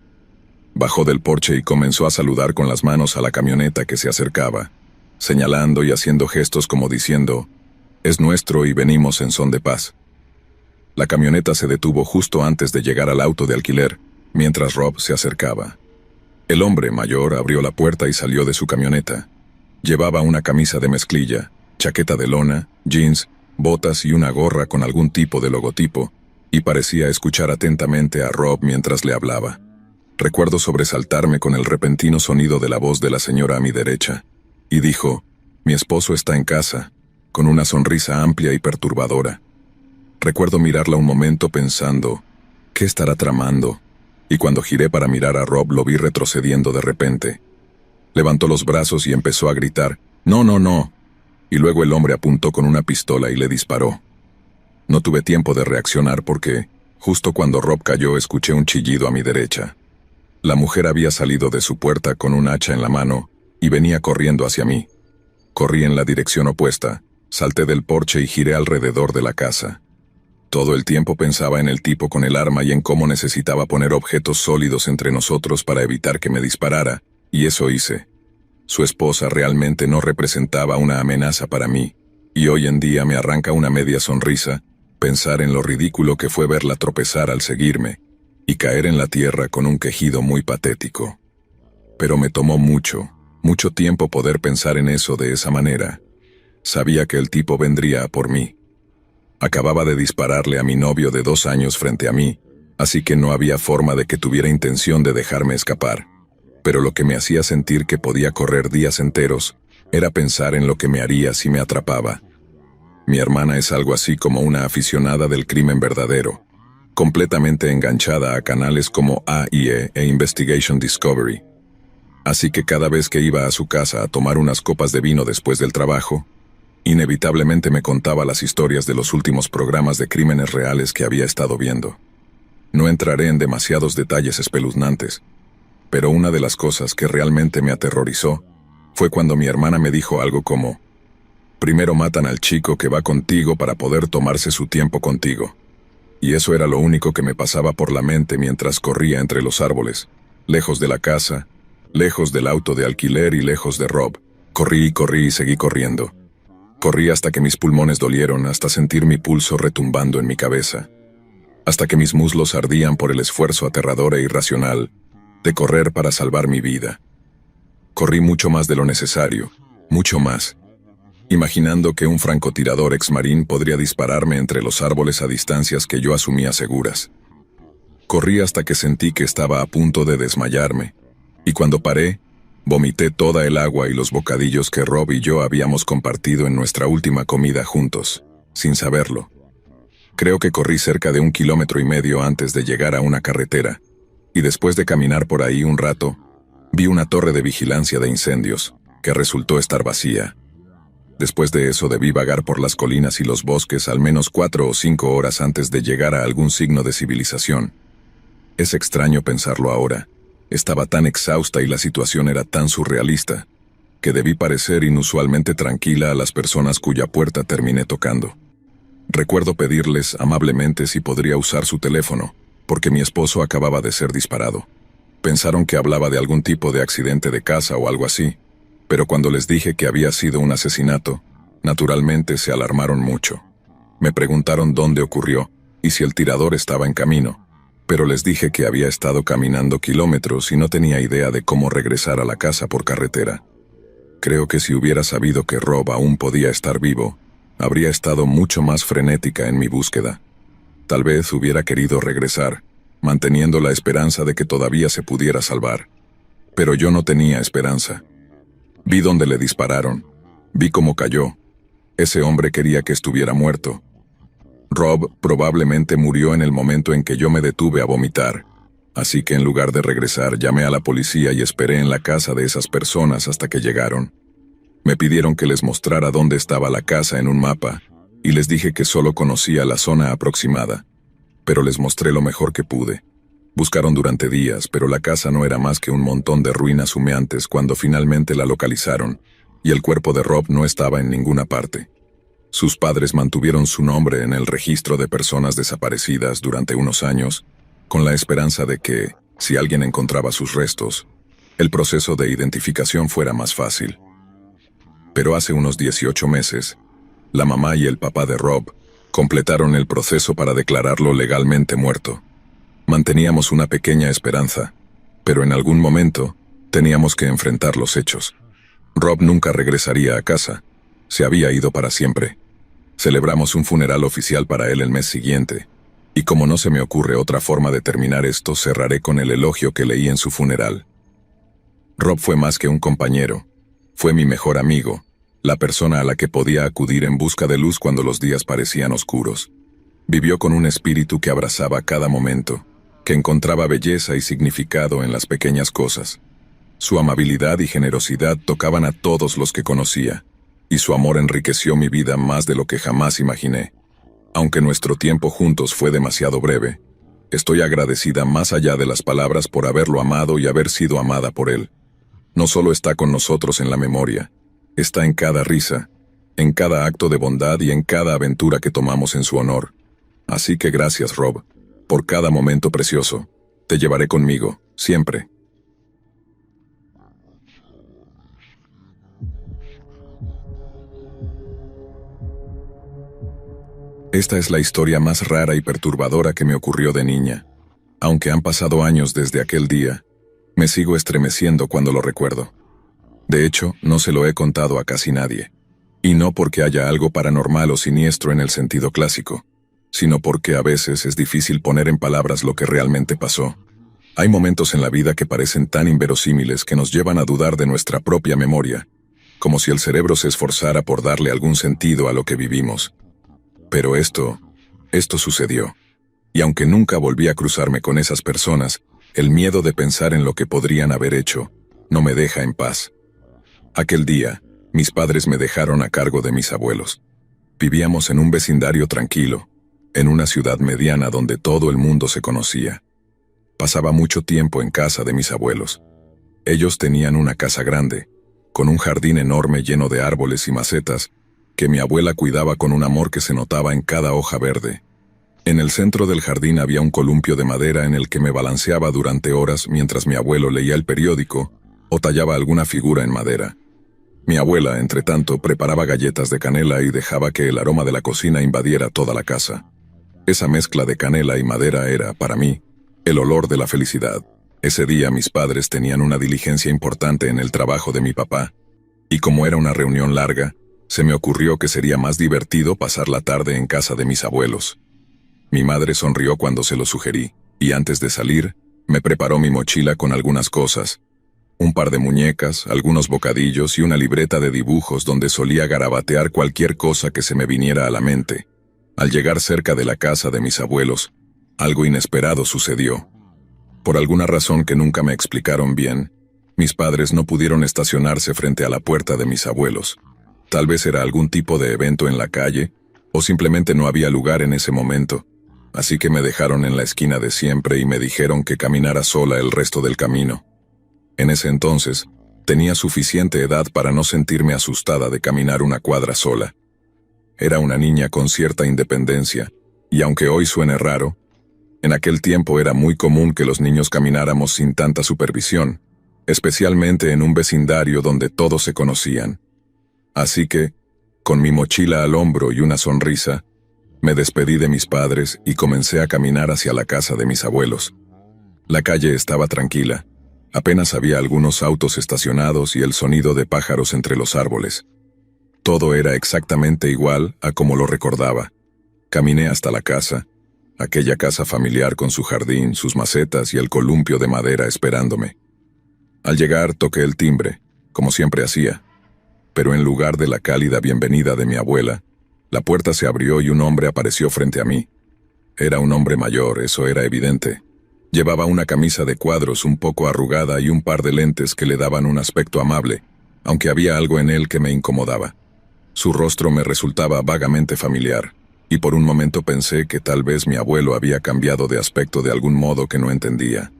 Bajó del porche y comenzó a saludar con las manos a la camioneta que se acercaba, señalando y haciendo gestos como diciendo, «Es nuestro y venimos en son de paz». La camioneta se detuvo justo antes de llegar al auto de alquiler, mientras Rob se acercaba. El hombre mayor abrió la puerta y salió de su camioneta. Llevaba una camisa de mezclilla, chaqueta de lona, jeans, botas y una gorra con algún tipo de logotipo, y parecía escuchar atentamente a Rob mientras le hablaba. Recuerdo sobresaltarme con el repentino sonido de la voz de la señora a mi derecha, y dijo, «Mi esposo está en casa», con una sonrisa amplia y perturbadora. Recuerdo mirarla un momento pensando, ¿qué estará tramando? Y cuando giré para mirar a Rob lo vi retrocediendo de repente. Levantó los brazos y empezó a gritar, «No, no, no», y luego el hombre apuntó con una pistola y le disparó. No tuve tiempo de reaccionar porque, justo cuando Rob cayó, escuché un chillido a mi derecha. La mujer había salido de su puerta con un hacha en la mano y venía corriendo hacia mí. Corrí en la dirección opuesta, salté del porche y giré alrededor de la casa. Todo el tiempo pensaba en el tipo con el arma y en cómo necesitaba poner objetos sólidos entre nosotros para evitar que me disparara, y eso hice. Su esposa realmente no representaba una amenaza para mí, y hoy en día me arranca una media sonrisa pensar en lo ridículo que fue verla tropezar al seguirme y caer en la tierra con un quejido muy patético. Pero me tomó mucho tiempo poder pensar en eso de esa manera. Sabía que el tipo vendría a por mí. Acababa de dispararle a mi novio de 2 años frente a mí, así que no había forma de que tuviera intención de dejarme escapar. Pero lo que me hacía sentir que podía correr días enteros era pensar en lo que me haría si me atrapaba. Mi hermana es algo así como una aficionada del crimen verdadero, completamente enganchada a canales como AIE e Investigation Discovery. Así que cada vez que iba a su casa a tomar unas copas de vino después del trabajo, inevitablemente me contaba las historias de los últimos programas de crímenes reales que había estado viendo. No entraré en demasiados detalles espeluznantes, pero una de las cosas que realmente me aterrorizó fue cuando mi hermana me dijo algo como: primero matan al chico que va contigo para poder tomarse su tiempo contigo. Y eso era lo único que me pasaba por la mente mientras corría entre los árboles, lejos de la casa, lejos del auto de alquiler y lejos de Rob. Corrí y corrí y seguí corriendo. Corrí hasta que mis pulmones dolieron, hasta sentir mi pulso retumbando en mi cabeza, hasta que mis muslos ardían por el esfuerzo aterrador e irracional de correr para salvar mi vida. Corrí mucho más de lo necesario, mucho más, imaginando que un francotirador exmarín podría dispararme entre los árboles a distancias que yo asumía seguras. Corrí hasta que sentí que estaba a punto de desmayarme, y cuando paré, vomité toda el agua y los bocadillos que Rob y yo habíamos compartido en nuestra última comida juntos, sin saberlo. Creo que corrí cerca de 1,5 kilómetros antes de llegar a una carretera, y después de caminar por ahí un rato, vi una torre de vigilancia de incendios, que resultó estar vacía. Después de eso debí vagar por las colinas y los bosques al menos 4 o 5 horas antes de llegar a algún signo de civilización. Es extraño pensarlo ahora. Estaba tan exhausta y la situación era tan surrealista, que debí parecer inusualmente tranquila a las personas cuya puerta terminé tocando. Recuerdo pedirles amablemente si podría usar su teléfono, porque mi esposo acababa de ser disparado. Pensaron que hablaba de algún tipo de accidente de casa o algo así, pero cuando les dije que había sido un asesinato, naturalmente se alarmaron mucho. Me preguntaron dónde ocurrió y si el tirador estaba en camino, pero les dije que había estado caminando kilómetros y no tenía idea de cómo regresar a la casa por carretera. Creo que si hubiera sabido que Rob aún podía estar vivo, habría estado mucho más frenética en mi búsqueda. Tal vez hubiera querido regresar, manteniendo la esperanza de que todavía se pudiera salvar. Pero yo no tenía esperanza. Vi dónde le dispararon. Vi cómo cayó. Ese hombre quería que estuviera muerto. Rob probablemente murió en el momento en que yo me detuve a vomitar. Así que en lugar de regresar, llamé a la policía y esperé en la casa de esas personas hasta que llegaron. Me pidieron que les mostrara dónde estaba la casa en un mapa, y les dije que solo conocía la zona aproximada. Pero les mostré lo mejor que pude. Buscaron durante días, pero la casa no era más que un montón de ruinas humeantes cuando finalmente la localizaron, y el cuerpo de Rob no estaba en ninguna parte. Sus padres mantuvieron su nombre en el registro de personas desaparecidas durante unos años, con la esperanza de que, si alguien encontraba sus restos, el proceso de identificación fuera más fácil. Pero hace unos 18 meses, la mamá y el papá de Rob completaron el proceso para declararlo legalmente muerto. Manteníamos una pequeña esperanza, pero en algún momento teníamos que enfrentar los hechos. Rob nunca regresaría a casa. Se había ido para siempre. Celebramos un funeral oficial para él el mes siguiente, y como no se me ocurre otra forma de terminar esto, cerraré con el elogio que leí en su funeral. Rob fue más que un compañero. Fue mi mejor amigo, la persona a la que podía acudir en busca de luz cuando los días parecían oscuros. Vivió con un espíritu que abrazaba cada momento, que encontraba belleza y significado en las pequeñas cosas. Su amabilidad y generosidad tocaban a todos los que conocía, y su amor enriqueció mi vida más de lo que jamás imaginé. Aunque nuestro tiempo juntos fue demasiado breve, estoy agradecida más allá de las palabras por haberlo amado y haber sido amada por él. No solo está con nosotros en la memoria, está en cada risa, en cada acto de bondad y en cada aventura que tomamos en su honor. Así que gracias, Rob, por cada momento precioso. Te llevaré conmigo, siempre. Esta es la historia más rara y perturbadora que me ocurrió de niña. Aunque han pasado años desde aquel día, me sigo estremeciendo cuando lo recuerdo. De hecho, no se lo he contado a casi nadie. Y no porque haya algo paranormal o siniestro en el sentido clásico, sino porque a veces es difícil poner en palabras lo que realmente pasó. Hay momentos en la vida que parecen tan inverosímiles que nos llevan a dudar de nuestra propia memoria, como si el cerebro se esforzara por darle algún sentido a lo que vivimos. Pero esto sucedió. Y aunque nunca volví a cruzarme con esas personas, el miedo de pensar en lo que podrían haber hecho no me deja en paz. Aquel día, mis padres me dejaron a cargo de mis abuelos. Vivíamos en un vecindario tranquilo, en una ciudad mediana donde todo el mundo se conocía. Pasaba mucho tiempo en casa de mis abuelos. Ellos tenían una casa grande, con un jardín enorme lleno de árboles y macetas, que mi abuela cuidaba con un amor que se notaba en cada hoja verde. En el centro del jardín había un columpio de madera en el que me balanceaba durante horas mientras mi abuelo leía el periódico o tallaba alguna figura en madera. Mi abuela, entre tanto, preparaba galletas de canela y dejaba que el aroma de la cocina invadiera toda la casa. Esa mezcla de canela y madera era, para mí, el olor de la felicidad. Ese día mis padres tenían una diligencia importante en el trabajo de mi papá, y como era una reunión larga, se me ocurrió que sería más divertido pasar la tarde en casa de mis abuelos. Mi madre sonrió cuando se lo sugerí, y antes de salir, me preparó mi mochila con algunas cosas, un par de muñecas, algunos bocadillos y una libreta de dibujos donde solía garabatear cualquier cosa que se me viniera a la mente. Al llegar cerca de la casa de mis abuelos, algo inesperado sucedió. Por alguna razón que nunca me explicaron bien, mis padres no pudieron estacionarse frente a la puerta de mis abuelos. Tal vez era algún tipo de evento en la calle, o simplemente no había lugar en ese momento, así que me dejaron en la esquina de siempre y me dijeron que caminara sola el resto del camino. En ese entonces, tenía suficiente edad para no sentirme asustada de caminar una cuadra sola. Era una niña con cierta independencia, y aunque hoy suene raro, en aquel tiempo era muy común que los niños camináramos sin tanta supervisión, especialmente en un vecindario donde todos se conocían. Así que, con mi mochila al hombro y una sonrisa, me despedí de mis padres y comencé a caminar hacia la casa de mis abuelos. La calle estaba tranquila. Apenas había algunos autos estacionados y el sonido de pájaros entre los árboles. Todo era exactamente igual a como lo recordaba. Caminé hasta la casa, aquella casa familiar con su jardín, sus macetas y el columpio de madera esperándome. Al llegar toqué el timbre, como siempre hacía, pero en lugar de la cálida bienvenida de mi abuela, la puerta se abrió y un hombre apareció frente a mí. Era un hombre mayor, eso era evidente. Llevaba una camisa de cuadros un poco arrugada y un par de lentes que le daban un aspecto amable, aunque había algo en él que me incomodaba. Su rostro me resultaba vagamente familiar, y por un momento pensé que tal vez mi abuelo había cambiado de aspecto de algún modo que no entendía.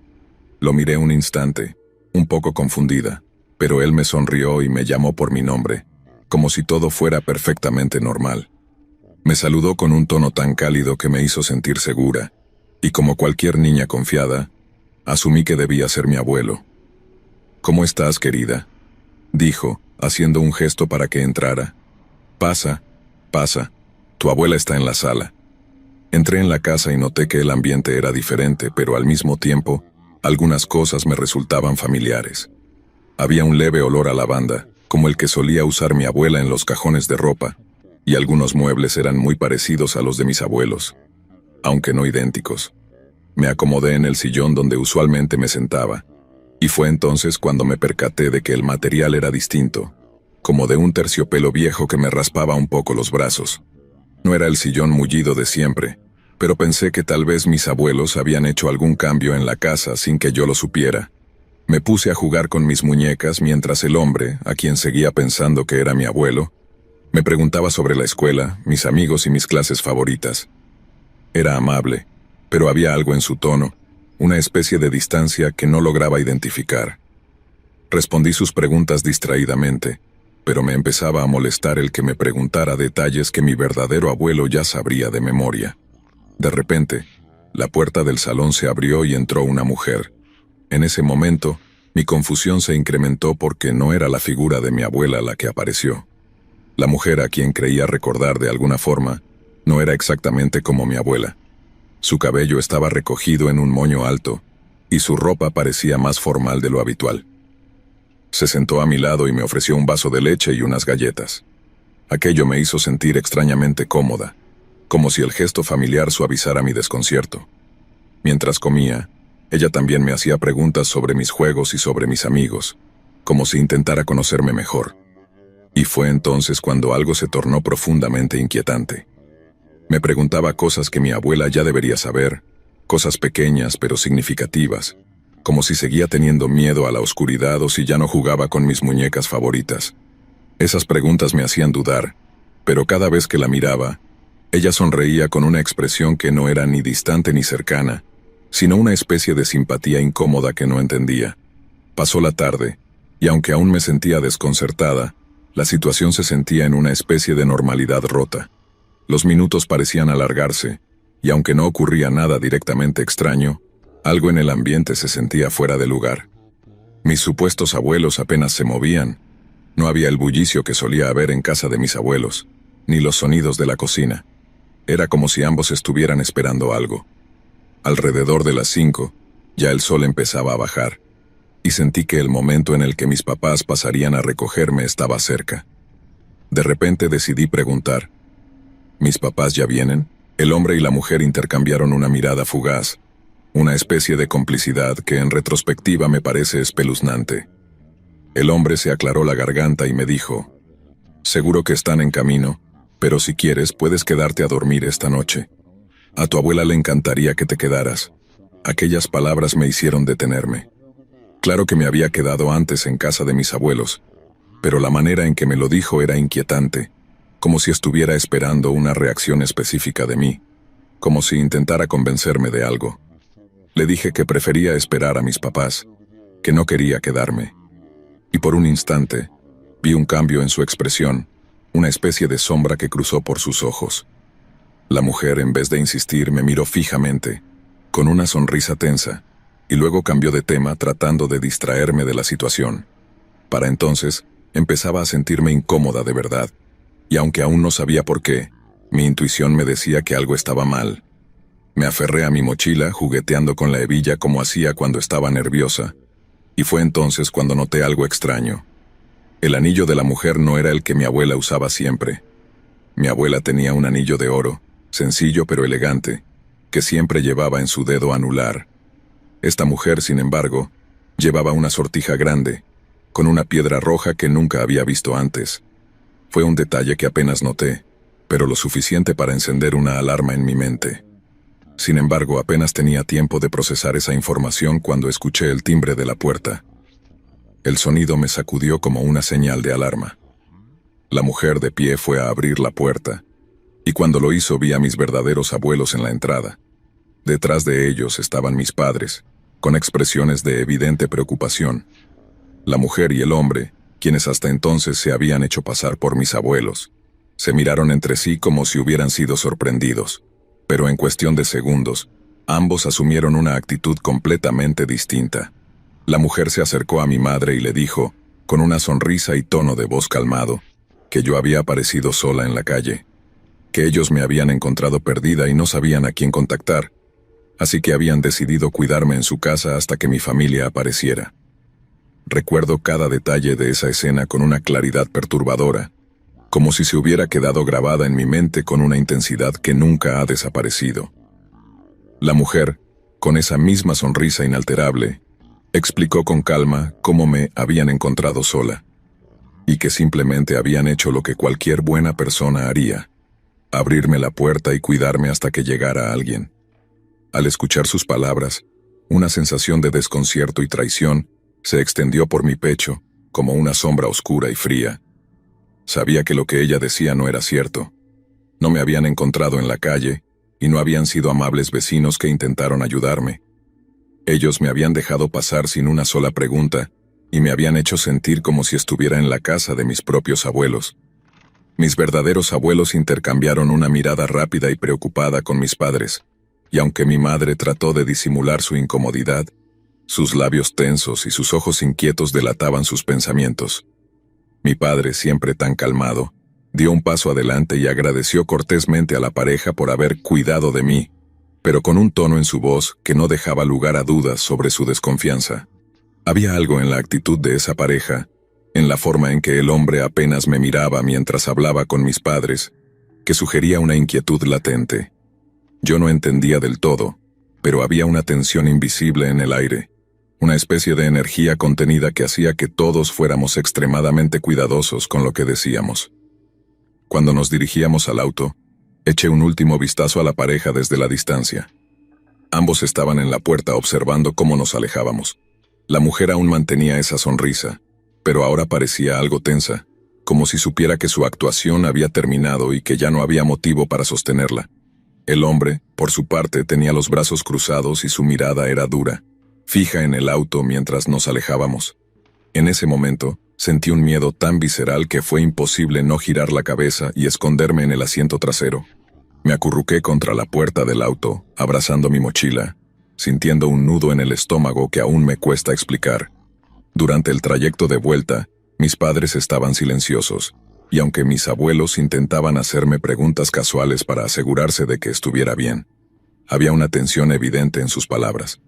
Lo miré un instante, un poco confundida, pero él me sonrió y me llamó por mi nombre, como si todo fuera perfectamente normal. Me saludó con un tono tan cálido que me hizo sentir segura, y como cualquier niña confiada, asumí que debía ser mi abuelo. «¿Cómo estás, querida?», dijo, haciendo un gesto para que entrara. «Pasa, pasa, tu abuela está en la sala». Entré en la casa y noté que el ambiente era diferente, pero al mismo tiempo, algunas cosas me resultaban familiares. Había un leve olor a lavanda, como el que solía usar mi abuela en los cajones de ropa, y algunos muebles eran muy parecidos a los de mis abuelos, aunque no idénticos. Me acomodé en el sillón donde usualmente me sentaba, y fue entonces cuando me percaté de que el material era distinto, como de un terciopelo viejo que me raspaba un poco los brazos. No era el sillón mullido de siempre, pero pensé que tal vez mis abuelos habían hecho algún cambio en la casa sin que yo lo supiera. Me puse a jugar con mis muñecas mientras el hombre, a quien seguía pensando que era mi abuelo, me preguntaba sobre la escuela, mis amigos y mis clases favoritas. Era amable, pero había algo en su tono, una especie de distancia que no lograba identificar. Respondí sus preguntas distraídamente, pero me empezaba a molestar el que me preguntara detalles que mi verdadero abuelo ya sabría de memoria. De repente, la puerta del salón se abrió y entró una mujer. En ese momento, mi confusión se incrementó porque no era la figura de mi abuela la que apareció. La mujer a quien creía recordar de alguna forma, no era exactamente como mi abuela. Su cabello estaba recogido en un moño alto, y su ropa parecía más formal de lo habitual. Se sentó a mi lado y me ofreció un vaso de leche y unas galletas. Aquello me hizo sentir extrañamente cómoda, como si el gesto familiar suavizara mi desconcierto. Mientras comía, ella también me hacía preguntas sobre mis juegos y sobre mis amigos, como si intentara conocerme mejor. Y fue entonces cuando algo se tornó profundamente inquietante. Me preguntaba cosas que mi abuela ya debería saber, cosas pequeñas pero significativas, como si seguía teniendo miedo a la oscuridad o si ya no jugaba con mis muñecas favoritas. Esas preguntas me hacían dudar, pero cada vez que la miraba, Ella sonreía con una expresión que no era ni distante ni cercana, sino una especie de simpatía incómoda que no entendía. Pasó la tarde, y aunque aún me sentía desconcertada, la situación se sentía en una especie de normalidad rota. Los minutos parecían alargarse, y aunque no ocurría nada directamente extraño, algo en el ambiente se sentía fuera de lugar. Mis supuestos abuelos apenas se movían. No había el bullicio que solía haber en casa de mis abuelos, ni los sonidos de la cocina. Era como si ambos estuvieran esperando algo. Alrededor de las 5, ya el sol empezaba a bajar, y sentí que el momento en el que mis papás pasarían a recogerme estaba cerca. De repente decidí preguntar: ¿mis papás ya vienen? El hombre y la mujer intercambiaron una mirada fugaz, una especie de complicidad que en retrospectiva me parece espeluznante. El hombre se aclaró la garganta y me dijo: seguro que están en camino, pero si quieres puedes quedarte a dormir esta noche. A tu abuela le encantaría que te quedaras. Aquellas palabras me hicieron detenerme. Claro que me había quedado antes en casa de mis abuelos, pero la manera en que me lo dijo era inquietante, como si estuviera esperando una reacción específica de mí, como si intentara convencerme de algo. Le dije que prefería esperar a mis papás, que no quería quedarme. Y por un instante, vi un cambio en su expresión, una especie de sombra que cruzó por sus ojos. La mujer, en vez de insistir, me miró fijamente, con una sonrisa tensa, y luego cambió de tema tratando de distraerme de la situación. Para entonces, empezaba a sentirme incómoda de verdad, y aunque aún no sabía por qué, mi intuición me decía que algo estaba mal. Me aferré a mi mochila, jugueteando con la hebilla como hacía cuando estaba nerviosa, y fue entonces cuando noté algo extraño. El anillo de la mujer no era el que mi abuela usaba siempre. Mi abuela tenía un anillo de oro, sencillo pero elegante, que siempre llevaba en su dedo anular. Esta mujer, sin embargo, llevaba una sortija grande, con una piedra roja que nunca había visto antes. Fue un detalle que apenas noté, pero lo suficiente para encender una alarma en mi mente. Sin embargo, apenas tenía tiempo de procesar esa información cuando escuché el timbre de la puerta. El sonido me sacudió como una señal de alarma. La mujer de pie fue a abrir la puerta, y cuando lo hizo vi a mis verdaderos abuelos en la entrada. Detrás de ellos estaban mis padres, con expresiones de evidente preocupación. La mujer y el hombre, quienes hasta entonces se habían hecho pasar por mis abuelos, se miraron entre sí como si hubieran sido sorprendidos, pero en cuestión de segundos, ambos asumieron una actitud completamente distinta. La mujer se acercó a mi madre y le dijo, con una sonrisa y tono de voz calmado, que yo había aparecido sola en la calle, que ellos me habían encontrado perdida y no sabían a quién contactar, así que habían decidido cuidarme en su casa hasta que mi familia apareciera. Recuerdo cada detalle de esa escena con una claridad perturbadora, como si se hubiera quedado grabada en mi mente con una intensidad que nunca ha desaparecido. La mujer, con esa misma sonrisa inalterable, explicó con calma cómo me habían encontrado sola, y que simplemente habían hecho lo que cualquier buena persona haría: abrirme la puerta y cuidarme hasta que llegara alguien. Al escuchar sus palabras, una sensación de desconcierto y traición se extendió por mi pecho, como una sombra oscura y fría. Sabía que lo que ella decía no era cierto. No me habían encontrado en la calle, y no habían sido amables vecinos que intentaron ayudarme. Ellos me habían dejado pasar sin una sola pregunta, y me habían hecho sentir como si estuviera en la casa de mis propios abuelos. Mis verdaderos abuelos intercambiaron una mirada rápida y preocupada con mis padres, y aunque mi madre trató de disimular su incomodidad, sus labios tensos y sus ojos inquietos delataban sus pensamientos. Mi padre, siempre tan calmado, dio un paso adelante y agradeció cortésmente a la pareja por haber cuidado de mí, pero con un tono en su voz que no dejaba lugar a dudas sobre su desconfianza. Había algo en la actitud de esa pareja, en la forma en que el hombre apenas me miraba mientras hablaba con mis padres, que sugería una inquietud latente. Yo no entendía del todo, pero había una tensión invisible en el aire, una especie de energía contenida que hacía que todos fuéramos extremadamente cuidadosos con lo que decíamos. Cuando nos dirigíamos al auto, eché un último vistazo a la pareja desde la distancia. Ambos estaban en la puerta observando cómo nos alejábamos. La mujer aún mantenía esa sonrisa, pero ahora parecía algo tensa, como si supiera que su actuación había terminado y que ya no había motivo para sostenerla. El hombre, por su parte, tenía los brazos cruzados y su mirada era dura, fija en el auto mientras nos alejábamos. En ese momento, sentí un miedo tan visceral que fue imposible no girar la cabeza y esconderme en el asiento trasero. Me acurruqué contra la puerta del auto, abrazando mi mochila, sintiendo un nudo en el estómago que aún me cuesta explicar. Durante el trayecto de vuelta, mis padres estaban silenciosos, y aunque mis abuelos intentaban hacerme preguntas casuales para asegurarse de que estuviera bien, había una tensión evidente en sus palabras.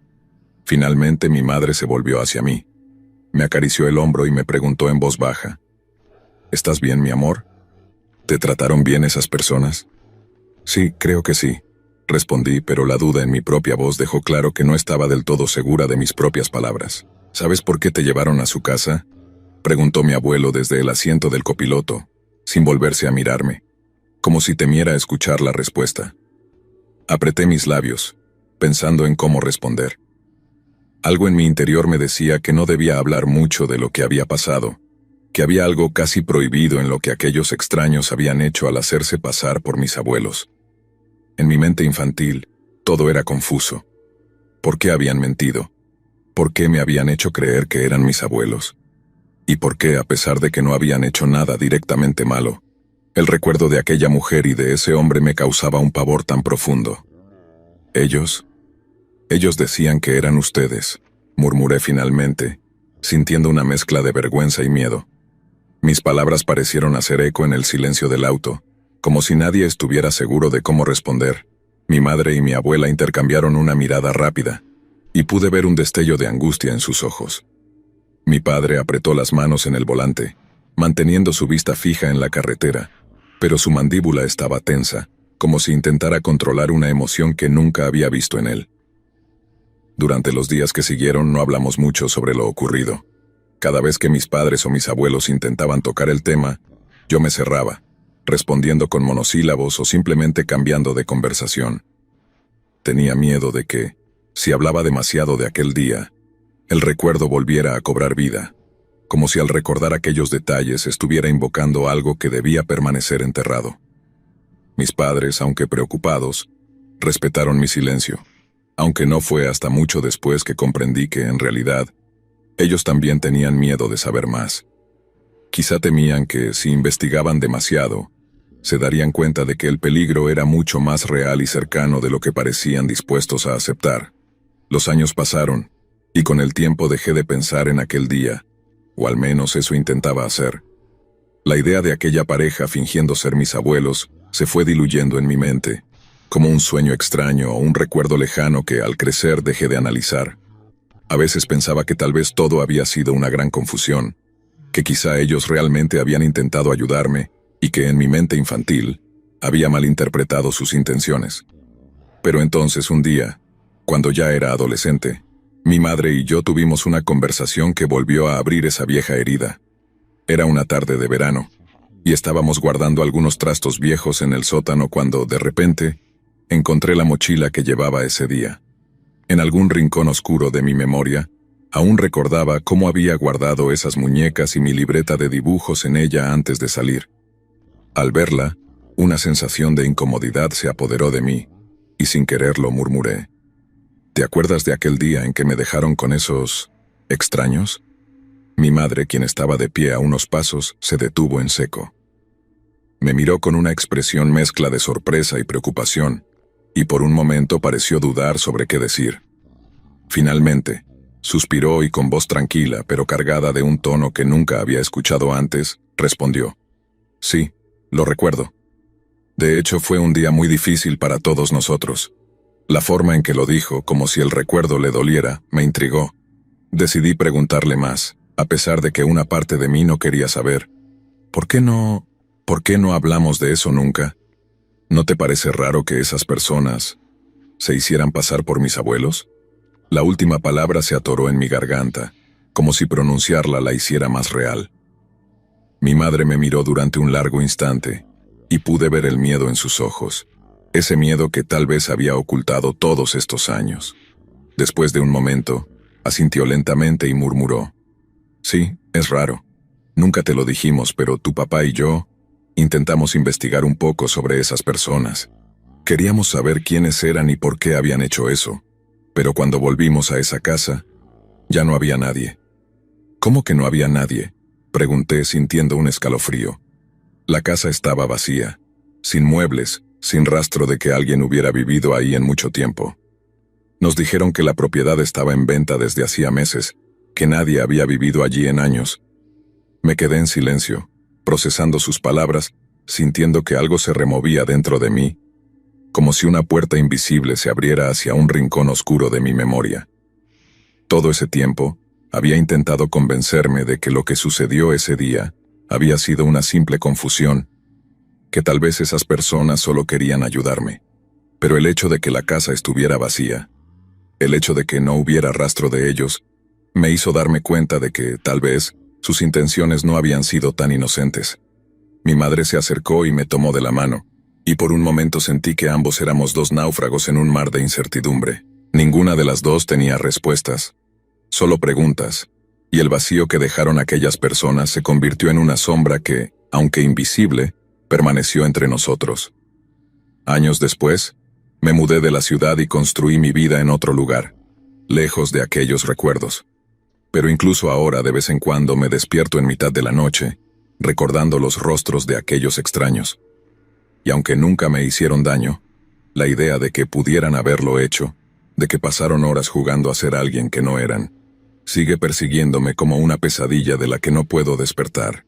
Finalmente mi madre se volvió hacia mí. Me acarició el hombro y me preguntó en voz baja: ¿Estás bien, mi amor? ¿Te trataron bien esas personas? Sí, creo que sí, respondí, pero la duda en mi propia voz dejó claro que no estaba del todo segura de mis propias palabras. ¿Sabes por qué te llevaron a su casa?, preguntó mi abuelo desde el asiento del copiloto, sin volverse a mirarme, como si temiera escuchar la respuesta. Apreté mis labios, pensando en cómo responder. Algo en mi interior me decía que no debía hablar mucho de lo que había pasado, que había algo casi prohibido en lo que aquellos extraños habían hecho al hacerse pasar por mis abuelos. En mi mente infantil, todo era confuso. ¿Por qué habían mentido? ¿Por qué me habían hecho creer que eran mis abuelos? ¿Y por qué, a pesar de que no habían hecho nada directamente malo, el recuerdo de aquella mujer y de ese hombre me causaba un pavor tan profundo? Ellos decían que eran ustedes, murmuré finalmente, sintiendo una mezcla de vergüenza y miedo. Mis palabras parecieron hacer eco en el silencio del auto, como si nadie estuviera seguro de cómo responder. Mi madre y mi abuela intercambiaron una mirada rápida, y pude ver un destello de angustia en sus ojos. Mi padre apretó las manos en el volante, manteniendo su vista fija en la carretera, pero su mandíbula estaba tensa, como si intentara controlar una emoción que nunca había visto en él. Durante los días que siguieron no hablamos mucho sobre lo ocurrido. Cada vez que mis padres o mis abuelos intentaban tocar el tema, yo me cerraba, respondiendo con monosílabos o simplemente cambiando de conversación. Tenía miedo de que, si hablaba demasiado de aquel día, el recuerdo volviera a cobrar vida, como si al recordar aquellos detalles estuviera invocando algo que debía permanecer enterrado. Mis padres, aunque preocupados, respetaron mi silencio, aunque no fue hasta mucho después que comprendí que, en realidad, ellos también tenían miedo de saber más. Quizá temían que, si investigaban demasiado, se darían cuenta de que el peligro era mucho más real y cercano de lo que parecían dispuestos a aceptar. Los años pasaron, y con el tiempo dejé de pensar en aquel día, o al menos eso intentaba hacer. La idea de aquella pareja fingiendo ser mis abuelos se fue diluyendo en mi mente, como un sueño extraño o un recuerdo lejano que al crecer dejé de analizar. A veces pensaba que tal vez todo había sido una gran confusión, que quizá ellos realmente habían intentado ayudarme y que en mi mente infantil había malinterpretado sus intenciones. Pero entonces un día, cuando ya era adolescente, mi madre y yo tuvimos una conversación que volvió a abrir esa vieja herida. Era una tarde de verano, y estábamos guardando algunos trastos viejos en el sótano cuando, de repente, encontré la mochila que llevaba ese día. En algún rincón oscuro de mi memoria, aún recordaba cómo había guardado esas muñecas y mi libreta de dibujos en ella antes de salir. Al verla, una sensación de incomodidad se apoderó de mí, y sin quererlo murmuré: ¿te acuerdas de aquel día en que me dejaron con esos extraños? Mi madre, quien estaba de pie a unos pasos, se detuvo en seco. Me miró con una expresión mezcla de sorpresa y preocupación, y por un momento pareció dudar sobre qué decir. Finalmente, suspiró y con voz tranquila, pero cargada de un tono que nunca había escuchado antes, respondió: sí, lo recuerdo. De hecho, fue un día muy difícil para todos nosotros. La forma en que lo dijo, como si el recuerdo le doliera, me intrigó. Decidí preguntarle más, a pesar de que una parte de mí no quería saber. ¿Por qué no hablamos de eso nunca? ¿No te parece raro que esas personas se hicieran pasar por mis abuelos? La última palabra se atoró en mi garganta, como si pronunciarla la hiciera más real. Mi madre me miró durante un largo instante, y pude ver el miedo en sus ojos, ese miedo que tal vez había ocultado todos estos años. Después de un momento, asintió lentamente y murmuró: sí, es raro. Nunca te lo dijimos, pero tu papá y yo intentamos investigar un poco sobre esas personas. Queríamos saber quiénes eran y por qué habían hecho eso. Pero cuando volvimos a esa casa, ya no había nadie. ¿Cómo que no había nadie?, pregunté sintiendo un escalofrío. La casa estaba vacía, sin muebles, sin rastro de que alguien hubiera vivido ahí en mucho tiempo. Nos dijeron que la propiedad estaba en venta desde hacía meses, que nadie había vivido allí en años. Me quedé en silencio, procesando sus palabras, sintiendo que algo se removía dentro de mí, como si una puerta invisible se abriera hacia un rincón oscuro de mi memoria. Todo ese tiempo, había intentado convencerme de que lo que sucedió ese día había sido una simple confusión, que tal vez esas personas solo querían ayudarme. Pero el hecho de que la casa estuviera vacía, el hecho de que no hubiera rastro de ellos, me hizo darme cuenta de que, tal vez, sus intenciones no habían sido tan inocentes. Mi madre se acercó y me tomó de la mano, y por un momento sentí que ambos éramos dos náufragos en un mar de incertidumbre. Ninguna de las dos tenía respuestas, solo preguntas, y el vacío que dejaron aquellas personas se convirtió en una sombra que, aunque invisible, permaneció entre nosotros. Años después, me mudé de la ciudad y construí mi vida en otro lugar, lejos de aquellos recuerdos. Pero incluso ahora de vez en cuando me despierto en mitad de la noche, recordando los rostros de aquellos extraños. Y aunque nunca me hicieron daño, la idea de que pudieran haberlo hecho, de que pasaron horas jugando a ser alguien que no eran, sigue persiguiéndome como una pesadilla de la que no puedo despertar.